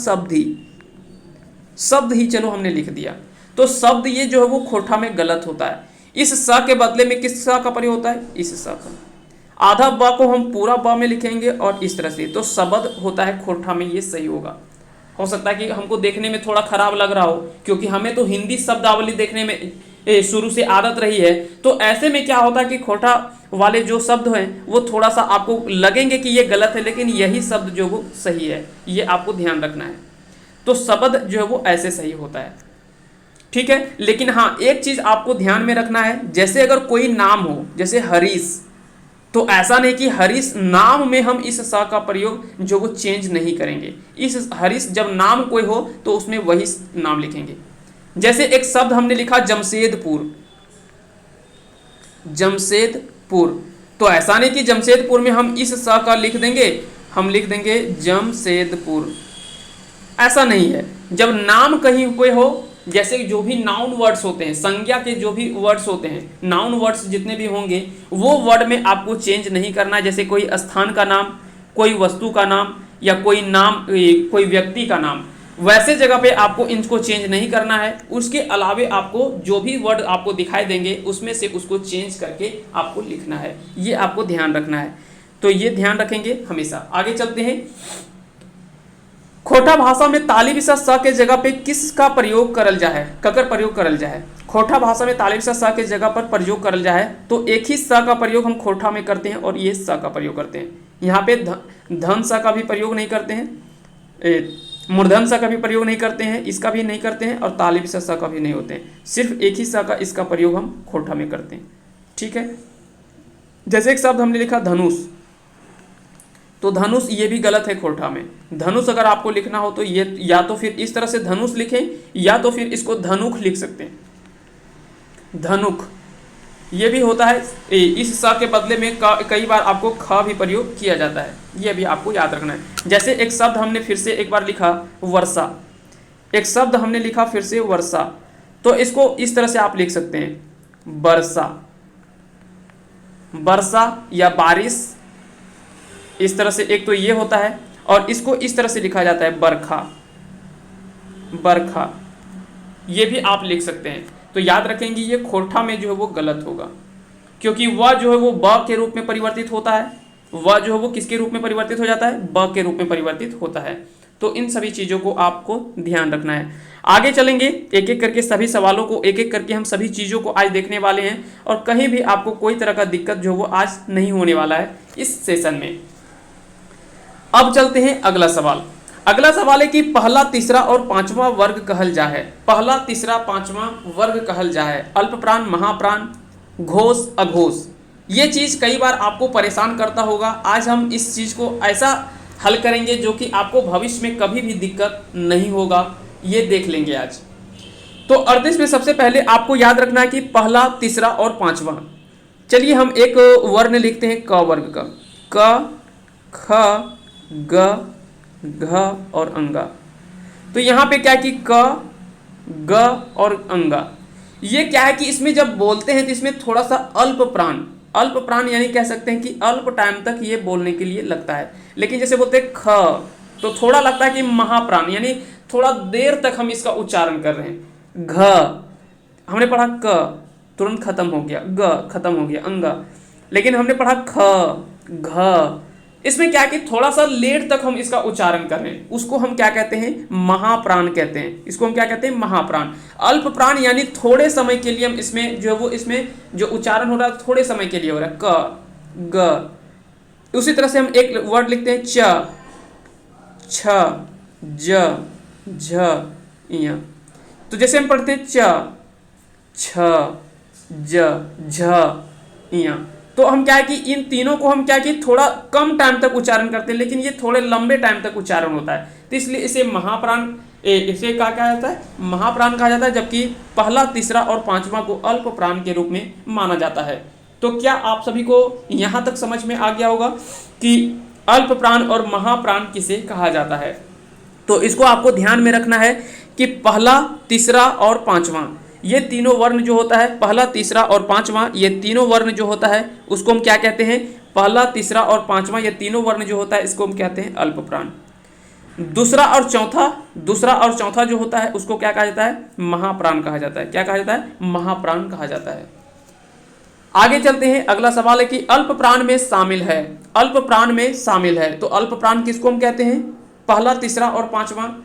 शब्द ही चलो हमने लिख दिया, तो शब्द ये जो है वो खोरठा में गलत होता है। इस स के बदले में किस स का प्रयोग होता है, इस स का। आधा ब को हम पूरा ब में लिखेंगे और इस तरह से, तो शब्द होता है खोरठा में, ये सही होगा। हो सकता है कि हमको देखने में थोड़ा खराब लग रहा हो, क्योंकि हमें तो हिंदी शब्दावली देखने में शुरू से आदत रही है, तो ऐसे में क्या होता है कि खोरठा वाले जो शब्द हैं वो थोड़ा सा आपको लगेंगे कि ये गलत है, लेकिन यही शब्द जो वो सही है, ये आपको ध्यान रखना है। तो शब्द जो है वो ऐसे सही होता है, ठीक है। लेकिन हाँ एक चीज आपको ध्यान में रखना है, जैसे अगर कोई नाम हो जैसे हरीश, तो ऐसा नहीं कि हरीश नाम में हम इस स का प्रयोग जो वो चेंज नहीं करेंगे। इस हरीश जब नाम कोई हो तो उसमें वही नाम लिखेंगे। जैसे एक शब्द हमने लिखा जमशेदपुर, जमशेदपुर, तो ऐसा नहीं कि जमशेदपुर में हम इस स का लिख देंगे, हम लिख देंगे जमशेदपुर, ऐसा नहीं है। जब नाम कहीं कोई हो, जैसे जो भी नाउन वर्ड्स होते हैं, संज्ञा के जो भी वर्ड्स होते हैं, नाउन वर्ड्स जितने भी होंगे वो वर्ड में आपको चेंज नहीं करना है। जैसे कोई स्थान का नाम, कोई वस्तु का नाम या कोई नाम, कोई व्यक्ति का नाम, वैसे जगह पे आपको इनको चेंज नहीं करना है। उसके अलावे आपको जो भी वर्ड आपको दिखाई देंगे उसमें से उसको चेंज करके आपको लिखना है, ये आपको ध्यान रखना है। तो ये ध्यान रखेंगे हमेशा। आगे चलते हैं, खोटा भाषा में ताली विशेष स के जगह पे किसका प्रयोग करल जा है, ककर प्रयोग करल जा है। खोटा भाषा में ताली विशेष स के जगह पर प्रयोग करल जा है तो एक ही स का प्रयोग हम खोटा में करते हैं और ये स का प्रयोग करते हैं। यहाँ पे धन स का भी प्रयोग नहीं करते हैं, मूर्धन स का भी प्रयोग नहीं करते हैं, इसका भी नहीं करते हैं और ताली विशेष स का भी नहीं होते हैं। सिर्फ एक ही स का इसका प्रयोग हम खोटा में करते हैं। ठीक है, जैसे एक शब्द हमने लिखा धनुष, तो धनुष ये भी गलत है खोटा में। धनुष अगर आपको लिखना हो तो ये या तो फिर इस तरह से धनुष लिखें या तो फिर इसको धनुख लिख सकते हैं। धनुख ये भी होता है, इस स के बदले में कई बार आपको ख भी प्रयोग किया जाता है, ये भी आपको याद रखना है। जैसे एक शब्द हमने फिर से एक बार लिखा वर्षा, एक शब्द हमने लिखा फिर से वर्षा, तो इसको इस तरह से आप लिख सकते हैं वर्षा, वर्षा या बारिश, इस तरह से एक तो ये होता है और इसको इस तरह से लिखा जाता है बरखा, बरखा, ये भी आप लिख सकते हैं। तो याद रखेंगे ये खोटा में जो है वो गलत होगा, क्योंकि वह जो है वो ब के रूप में परिवर्तित होता है, वह जो है वो किसके रूप में परिवर्तित हो जाता है, ब के रूप में परिवर्तित होता है। तो इन सभी चीज़ों को आपको ध्यान रखना है। आगे चलेंगे एक एक करके, सभी सवालों को एक एक करके हम सभी चीज़ों को आज देखने वाले हैं और कहीं भी आपको कोई तरह का दिक्कत जो वो आज नहीं होने वाला है इस सेशन में। अब चलते हैं अगला सवाल। अगला सवाल है कि पहला तीसरा और पांचवा वर्ग कहल जा है। पहला तीसरा पांचवा वर्ग कहल जा है अल्प प्राण, महाप्राण, घोष, अघोष। ये चीज़ कई बार आपको परेशान करता होगा। आज हम इस चीज़ को ऐसा हल करेंगे जो कि आपको भविष्य में कभी भी दिक्कत नहीं होगा, ये देख लेंगे आज। तो अड़तीस में सबसे पहले आपको याद रखना है कि पहला तीसरा और पांचवा। चलिए हम एक वर्ण लिखते हैं क वर्ग का, क, ख, ग, घ और अंगा। तो यहाँ पे क्या है कि क, ग और अंगा, ये क्या है कि इसमें जब बोलते हैं तो इसमें थोड़ा सा अल्प प्राण, अल्प प्राण यानी कह सकते हैं कि अल्प टाइम तक ये बोलने के लिए लगता है। लेकिन जैसे बोलते हैं ख तो थोड़ा लगता है कि महाप्राण, यानी थोड़ा देर तक हम इसका उच्चारण कर रहे हैं। घ हमने पढ़ा क तुरंत खत्म हो गया, ग खत्म हो गया, अंगा। लेकिन हमने पढ़ा ख, घ, इसमें क्या है कि थोड़ा सा लेट तक हम इसका उच्चारण कर रहे हैं, उसको हम क्या कहते हैं, महाप्राण कहते हैं। इसको हम क्या कहते हैं, महाप्राण। अल्प प्राण यानी थोड़े समय के लिए हम इसमें जो है वो इसमें जो उच्चारण हो रहा है थोड़े समय के लिए हो रहा है, क, ग। उसी तरह से हम एक वर्ड लिखते हैं च, छ, ज, झ, य। तो जैसे हम पढ़ते हैं च, छ, ज, झ, य, तो हम क्या है कि इन तीनों को हम क्या है कि थोड़ा कम टाइम तक उच्चारण करते हैं, लेकिन ये थोड़े लंबे टाइम तक उच्चारण होता है, तो इसलिए इसे महाप्राण, इसे क्या कहा जाता है, महाप्राण कहा जाता है। जबकि पहला तीसरा और पांचवा को अल्प प्राण के रूप में माना जाता है। तो क्या आप सभी को यहाँ तक समझ में आ गया होगा कि अल्प प्राण और महाप्राण किसे कहा जाता है। तो इसको आपको ध्यान में रखना है कि पहला तीसरा और पांचवा ये तीनों वर्ण जो होता है, पहला तीसरा और पांचवा ये तीनों वर्ण जो होता है उसको हम क्या कहते हैं, पहला तीसरा और पांचवा ये तीनों वर्ण जो होता है इसको हम कहते हैं अल्प प्राण। दूसरा और चौथा जो होता है उसको क्या कहा जाता है, महाप्राण कहा जाता है। क्या कहा जाता है, महाप्राण कहा जाता है। आगे चलते हैं, अगला सवाल है कि अल्प प्राण में शामिल है, अल्प प्राण में शामिल है। तो अल्प प्राण किसको हम कहते हैं, पहला तीसरा और पांचवा।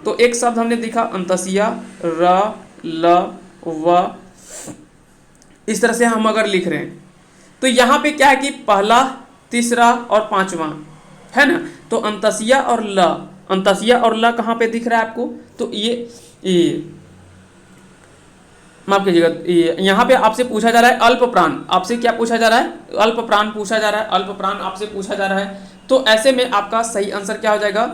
तो एक शब्द हमने देखा अंतसिया, र, ल, व, इस तरह से हम अगर लिख रहे हैं तो यहाँ पे क्या है कि पहला तीसरा और पांचवा है ना, तो अंतसिया और ल, अंतसिया और ल कहाँ पे दिख रहा है आपको, तो ये माफ कीजिएगा, यहाँ पे आपसे पूछा जा रहा है अल्प प्राण। आपसे क्या पूछा जा रहा है, अल्प प्राण पूछा जा रहा है, अल्प प्राण आपसे पूछा जा रहा है। तो ऐसे में आपका सही आंसर क्या हो जाएगा,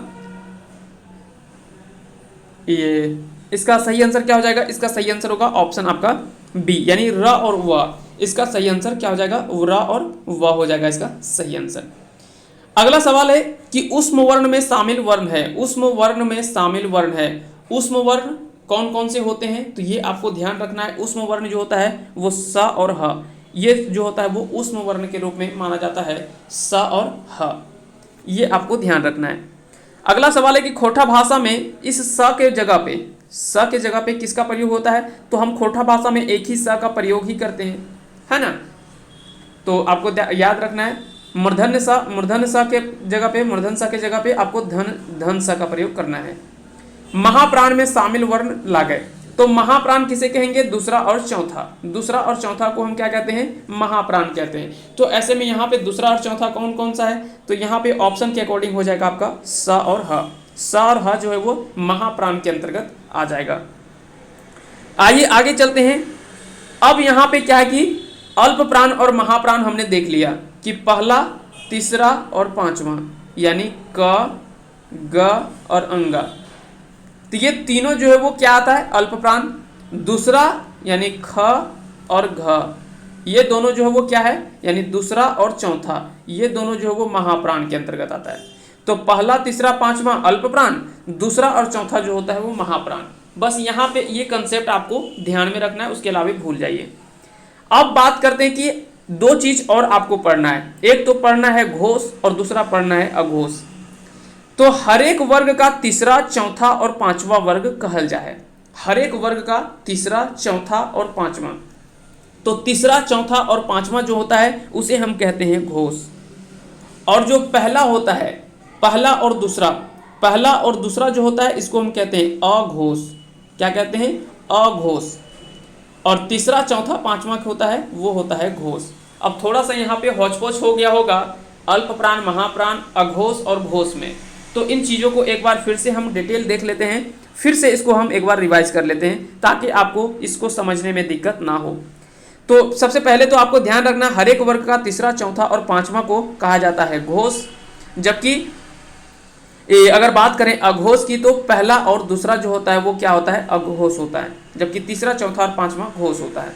ये इसका सही आंसर क्या हो जाएगा, इसका सही आंसर होगा ऑप्शन आपका बी, यानी र और व। इसका सही आंसर क्या हो जाएगा, र और व हो जाएगा इसका सही आंसर। अगला सवाल है कि उष्म वर्ण में शामिल वर्ण है, उष्म वर्ण में शामिल वर्ण है। उष्म वर्ण कौन कौन से होते हैं, तो ये आपको ध्यान रखना है। उष्म वर्ण जो होता है वो स और ह, ये जो होता है वो उष्म वर्ण के रूप में माना जाता है, स और ह, ये आपको ध्यान रखना है। अगला सवाल है कि खोटा भाषा में इस स के जगह पे किसका प्रयोग होता है, तो हम खोटा भाषा में एक ही स का प्रयोग ही करते हैं, है ना। तो आपको याद रखना है मूर्धन्य सा के जगह पे आपको धन सा का प्रयोग करना है। महाप्राण में शामिल वर्ण लागय, तो महाप्राण किसे कहेंगे? दूसरा और चौथा को हम क्या कहते हैं? महाप्राण कहते हैं। तो ऐसे में यहाँ पे दूसरा और चौथा कौन कौन सा है? तो यहाँ पे ऑप्शन के अकॉर्डिंग हो जाएगा आपका स और ह जो है वो महाप्राण के अंतर्गत आ जाएगा। आइए आगे चलते हैं। अब यहाँ पे क्या है कि अल्प प्राण और महाप्राण हमने देख लिया कि पहला, तीसरा और पांचवा, यानी क, ग और अंगा, तो ये तीनों जो है वो क्या आता है? अल्प प्राण। दूसरा यानी ख और घ, ये दोनों जो है वो क्या है? यानी दूसरा और चौथा, ये दोनों जो है वो महाप्राण के अंतर्गत आता है। तो पहला, तीसरा, पांचवा अल्प प्राण, दूसरा और चौथा जो होता है वो महाप्राण। बस यहाँ पे ये कंसेप्ट आपको ध्यान में रखना है, उसके अलावा भूल जाइए। अब बात करते हैं कि दो चीज और आपको पढ़ना है, एक तो पढ़ना है घोष और दूसरा पढ़ना है अघोष। तो हर एक वर्ग का तीसरा, चौथा और पांचवा वर्ग कहल जाए। हर एक वर्ग का तीसरा, चौथा और पांचवा, तो तीसरा, चौथा और पांचवा जो होता है उसे हम कहते हैं घोष। और जो पहला होता है, पहला और दूसरा जो होता है इसको हम कहते हैं अघोष। क्या कहते हैं? अघोष। और तीसरा, चौथा, पांचवा होता है वो होता है घोष। अब थोड़ा सा यहाँ पे हौच-पौच हो गया होगा अल्प प्राण, महाप्राण, अघोष और घोष में, तो इन चीज़ों को एक बार फिर से हम डिटेल देख लेते हैं, फिर से इसको हम एक बार रिवाइज कर लेते हैं ताकि आपको इसको समझने में दिक्कत ना हो। तो सबसे पहले तो आपको ध्यान रखना, हर एक वर्ग का तीसरा, चौथा और पांचवा को कहा जाता है घोष, जबकि अगर बात करें अघोष की तो पहला और दूसरा जो होता है वो क्या होता है? अघोष होता है, जबकि तीसरा, चौथा और पांचवा घोष होता है।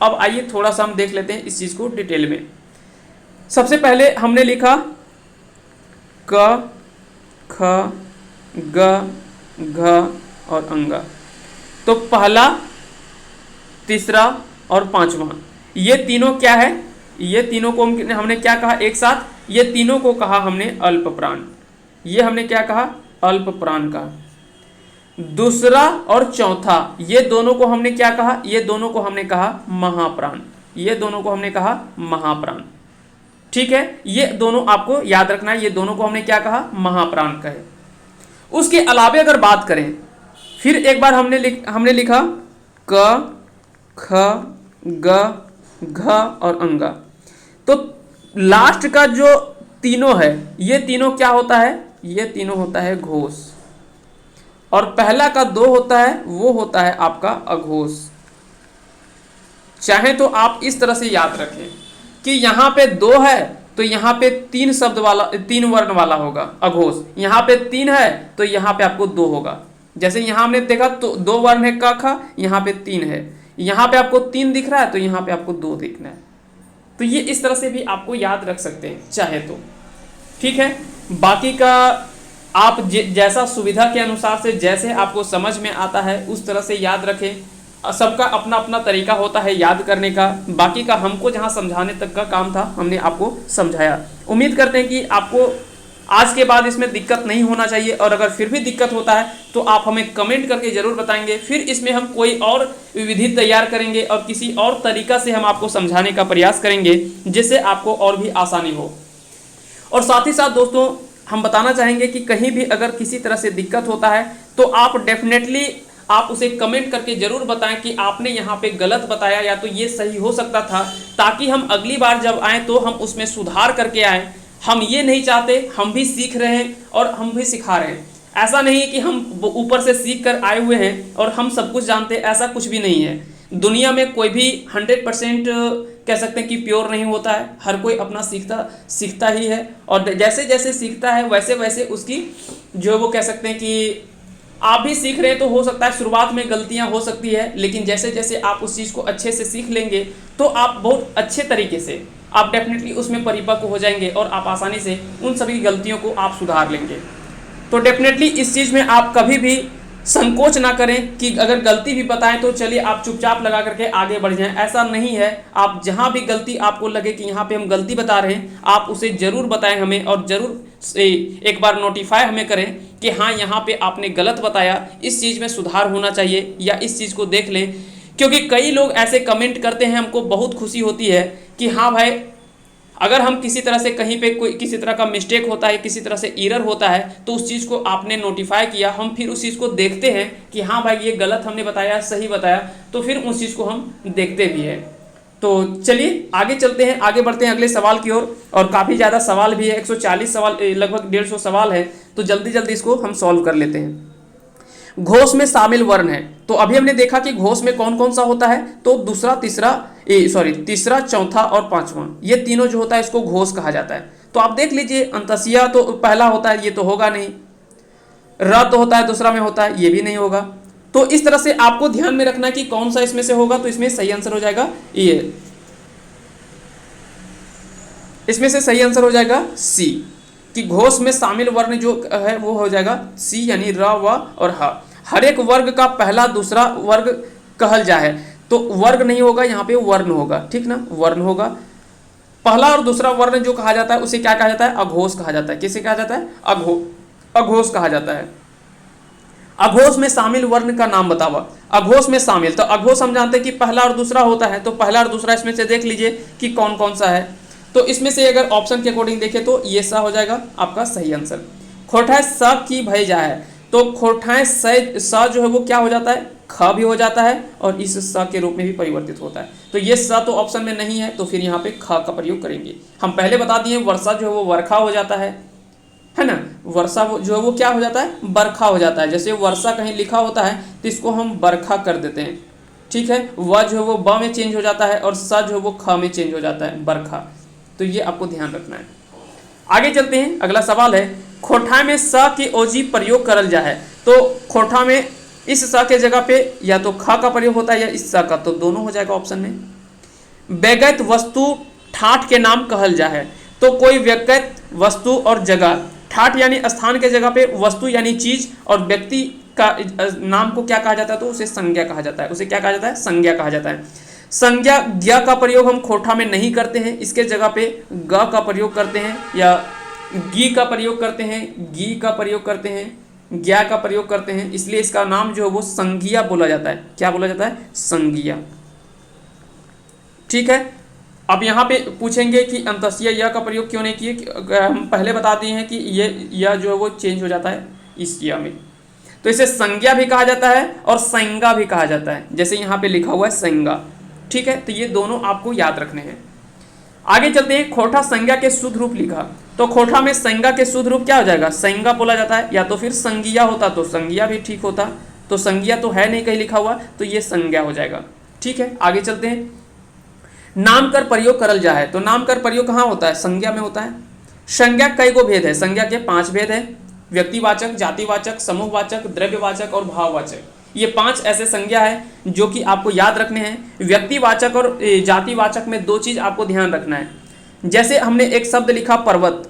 अब आइए थोड़ा सा हम देख लेते हैं इस चीज़ को डिटेल में। सबसे पहले हमने लिखा क, ख, ग, घ और अंगा। तो पहला, तीसरा और पांचवा, ये तीनों क्या है? ये तीनों को हमने क्या कहा एक साथ? ये तीनों को कहा हमने अल्प प्राण। ये हमने क्या कहा? अल्प प्राण का। दूसरा और चौथा, ये दोनों को हमने क्या कहा? ये दोनों को हमने कहा महाप्राण। ये दोनों को हमने कहा महाप्राण। ठीक है, ये दोनों आपको याद रखना है, ये दोनों को हमने क्या कहा? महाप्राण कहे। उसके अलावे अगर बात करें, फिर एक बार हमने लिखा क, ख, ग, घ और अंगा। तो लास्ट का जो तीनों है, ये तीनों क्या होता है? ये तीनों होता है घोष। और पहला का दो होता है वो होता है आपका अघोष। चाहे तो आप इस तरह से याद रखें कि यहाँ पे दो है तो यहाँ पे तीन वर्ण वाला होगा अघोष, यहाँ पे तीन है तो यहाँ पे आपको दो होगा। जैसे यहाँ हमने देखा तो दो वर्ण है क, ख, यहाँ पे तीन है, यहाँ पे आपको तीन दिख रहा है तो यहाँ पे आपको दो दिखना है। तो ये इस तरह से भी आपको याद रख सकते हैं चाहे तो। ठीक है, बाकी का आप जैसा सुविधा के अनुसार से जैसे आपको समझ में आता है उस तरह से याद रखें। सबका अपना अपना तरीका होता है याद करने का। बाकी का हमको जहाँ समझाने तक का काम था हमने आपको समझाया। उम्मीद करते हैं कि आपको आज के बाद इसमें दिक्कत नहीं होना चाहिए, और अगर फिर भी दिक्कत होता है तो आप हमें कमेंट करके ज़रूर बताएंगे। फिर इसमें हम कोई और विधि तैयार करेंगे और किसी और तरीका से हम आपको समझाने का प्रयास करेंगे जिससे आपको और भी आसानी हो। और साथ ही साथ दोस्तों हम बताना चाहेंगे कि कहीं भी अगर किसी तरह से दिक्कत होता है तो आप डेफिनेटली आप उसे कमेंट करके ज़रूर बताएं कि आपने यहाँ पे गलत बताया या तो ये सही हो सकता था, ताकि हम अगली बार जब आएँ तो हम उसमें सुधार करके आएँ। हम ये नहीं चाहते, हम भी सीख रहे हैं और हम भी सिखा रहे हैं। ऐसा नहीं है कि हम ऊपर से सीख कर आए हुए हैं और हम सब कुछ जानते हैं, ऐसा कुछ भी नहीं है। दुनिया में कोई भी 100% कह सकते हैं कि प्योर नहीं होता है। हर कोई अपना सीखता ही है, और जैसे जैसे सीखता है वैसे वैसे उसकी जो वो कह सकते हैं कि आप भी सीख रहे हैं तो हो सकता है शुरुआत में गलतियां हो सकती है, लेकिन जैसे जैसे आप उस चीज़ को अच्छे से सीख लेंगे तो आप बहुत अच्छे तरीके से आप डेफिनेटली उसमें परिपक्व हो जाएंगे और आप आसानी से उन सभी गलतियों को आप सुधार लेंगे। तो डेफिनेटली इस चीज़ में आप कभी भी संकोच ना करें कि अगर गलती भी बताएं तो चलिए आप चुपचाप लगा करके आगे बढ़ जाएं। ऐसा नहीं है, आप जहां भी गलती आपको लगे कि यहाँ पे हम गलती बता रहे हैं, आप उसे ज़रूर बताएं हमें, और ज़रूर एक बार नोटिफाई हमें करें कि हाँ यहाँ पे आपने गलत बताया, इस चीज़ में सुधार होना चाहिए, या इस चीज़ को देख लें। क्योंकि कई लोग ऐसे कमेंट करते हैं, हमको बहुत खुशी होती है कि हाँ भाई अगर हम किसी तरह से कहीं पे कोई किसी तरह का मिस्टेक होता है, किसी तरह से एरर होता है, तो उस चीज़ को आपने नोटिफाई किया, हम फिर उस चीज़ को देखते हैं कि हाँ भाई ये गलत हमने बताया, सही बताया, तो फिर उस चीज़ को हम देखते भी हैं। तो चलिए आगे चलते हैं, आगे बढ़ते हैं अगले सवाल की ओर। और काफ़ी ज़्यादा सवाल भी है, 140 सवाल, लगभग 150 सवाल है, तो जल्दी जल्दी इसको हम सॉल्व कर लेते हैं। घोष में शामिल वर्ण है, तो अभी हमने देखा कि घोष में कौन कौन सा होता है, तो दूसरा, तीसरा, चौथा और पांचवा, ये तीनों जो होता है इसको घोष कहा जाता है। तो आप देख लीजिए, अंतसिया तो पहला होता है, ये तो होगा नहीं। र तो होता है, दूसरा में होता है, ये भी नहीं होगा। तो इस तरह से आपको ध्यान में रखना कि कौन सा इसमें से होगा, तो इसमें सही आंसर हो जाएगा ये, इसमें से सही आंसर हो जाएगा सी, कि घोष में शामिल वर्ण जो है वो हो जाएगा सी, यानी र, व और ह। हर एक वर्ग का पहला दूसरा वर्ग कहल जाए, तो वर्ग नहीं होगा, यहाँ पे वर्ण होगा, ठीक ना, वर्ण होगा। पहला और दूसरा वर्ण जो कहा जाता है उसे क्या कहा जाता है, अघोष कहा जाता है। किसे कहा जाता है, अघोष कहा जाता है। अघोष में शामिल वर्ण का नाम बतावा। अघोष में शामिल, तो अघोष हम जानते हैं कि पहला और दूसरा होता है, तो पहला और दूसरा इसमें से देख लीजिए कि कौन कौन सा है। तो इसमें से अगर ऑप्शन के अकॉर्डिंग देखें तो ये सा हो जाएगा आपका सही आंसर। खोठाए स की भैजा है, तो खोठाए स जो है वो क्या हो जाता है, ख भी हो जाता है, और इस स के रूप में भी परिवर्तित होता है। तो ये स तो ऑप्शन में नहीं है, तो फिर यहाँ पे ख का प्रयोग करेंगे। हम पहले बता दिए वर्षा जो है वो वर्षा हो जाता है ना, वर्षा जो है वो क्या हो जाता है, बरखा हो जाता है। जैसे वर्षा कहीं लिखा होता है तो इसको हम बरखा कर देते हैं, ठीक है। व जो है वो ब में चेंज हो जाता है, और स जो है वो ख में चेंज हो जाता है, बरखा। तो ये आपको ध्यान रखना है। आगे चलते हैं, अगला सवाल है, खोठा में स की ओजी प्रयोग करल जा है, तो खोठा में इस स के जगह पे या तो ख का प्रयोग होता है या इस स का, तो दोनों हो जाएगा ऑप्शन में। व्यक्तिगत वस्तु ठाठ के नाम कहल जा है, तो कोई व्यक्तिगत वस्तु और जगह, ठाठ यानी स्थान के जगह पे, वस्तु यानी चीज, और व्यक्ति का नाम को क्या कहा जाता है, तो उसे संज्ञा कहा जाता है। उसे क्या कहा जाता है, संज्ञा कहा जाता है। संज्ञा ज्ञ का प्रयोग हम खोठा में नहीं करते हैं, इसके जगह पे ग का प्रयोग करते हैं, या गी का प्रयोग करते हैं, गी का प्रयोग करते हैं, ज्ञा का प्रयोग करते हैं, इसलिए इसका नाम जो है वो संज्ञा बोला जाता है। क्या बोला जाता है, संज्ञा, ठीक है। अब यहाँ पे पूछेंगे कि अंतस्या या का प्रयोग क्यों नहीं किए, हम पहले बता दिए हैं कि ये या जो है वो चेंज हो जाता है इस या में, तो इसे संज्ञा भी कहा जाता है और संज्ञा भी कहा जाता है, जैसे यहाँ पे लिखा हुआ है संज्ञा, ठीक है। तो ये दोनों आपको याद रखने हैं। आगे चलते हैं, खोठा संज्ञा के शुद्ध रूप लिखा, तो खोठा में संज्ञा के शुद्ध रूप क्या हो जाएगा, संज्ञा बोला जाता है, या तो फिर संज्ञा होता तो संज्ञा भी ठीक होता, तो संज्ञा तो है नहीं कहीं लिखा हुआ, तो ये संज्ञा हो जाएगा, ठीक है। आगे चलते हैं, नाम कर प्रयोग करल जा है, तो नाम कर प्रयोग कहाँ होता है, संज्ञा में होता है। संज्ञा कई गो भेद है, संज्ञा के 5 भेद है, व्यक्तिवाचक, जातिवाचक, समूहवाचक, द्रव्यवाचक और भाववाचक। ये 5 ऐसे संज्ञा है जो कि आपको याद रखने हैं। व्यक्तिवाचक और जातिवाचक में 2 चीज आपको ध्यान रखना है। जैसे हमने एक शब्द लिखा पर्वत,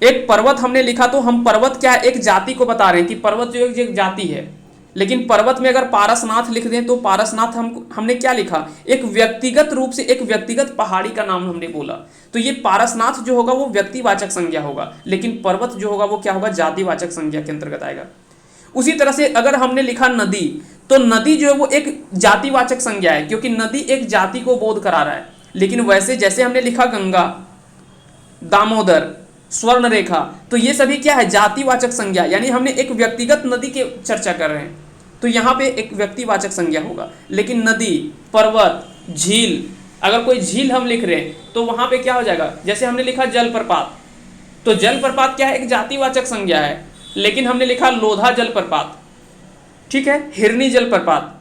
एक पर्वत हमने लिखा, तो हम पर्वत क्या है, एक जाति को बता रहे हैं कि पर्वत जो एक जाति है। लेकिन पर्वत में अगर पारसनाथ लिख दें तो पारसनाथ हमने क्या लिखा, एक व्यक्तिगत रूप से एक व्यक्तिगत पहाड़ी का नाम हमने बोला, तो ये पारसनाथ जो होगा वो व्यक्तिवाचक संज्ञा होगा, लेकिन पर्वत जो होगा वो क्या होगा, जातिवाचक संज्ञा के अंतर्गत आएगा। उसी तरह से अगर हमने लिखा नदी, तो नदी जो है वो एक जातिवाचक संज्ञा है, क्योंकि नदी एक जाति को बोध करा रहा है। लेकिन वैसे जैसे हमने लिखा गंगा, दामोदर, स्वर्ण रेखा, तो ये सभी क्या है, जातिवाचक संज्ञा, यानी हमने एक व्यक्तिगत नदी की चर्चा कर रहे हैं, तो यहाँ पे एक व्यक्तिवाचक संज्ञा होगा। लेकिन नदी, पर्वत, झील, अगर कोई झील हम लिख रहे हैं तो वहां पे क्या हो जाएगा, जैसे हमने लिखा जलप्रपात, तो जलप्रपात क्या है, एक जातिवाचक संज्ञा है। लेकिन हमने लिखा लोधा जलप्रपात, ठीक है, हिरनी जलप्रपात,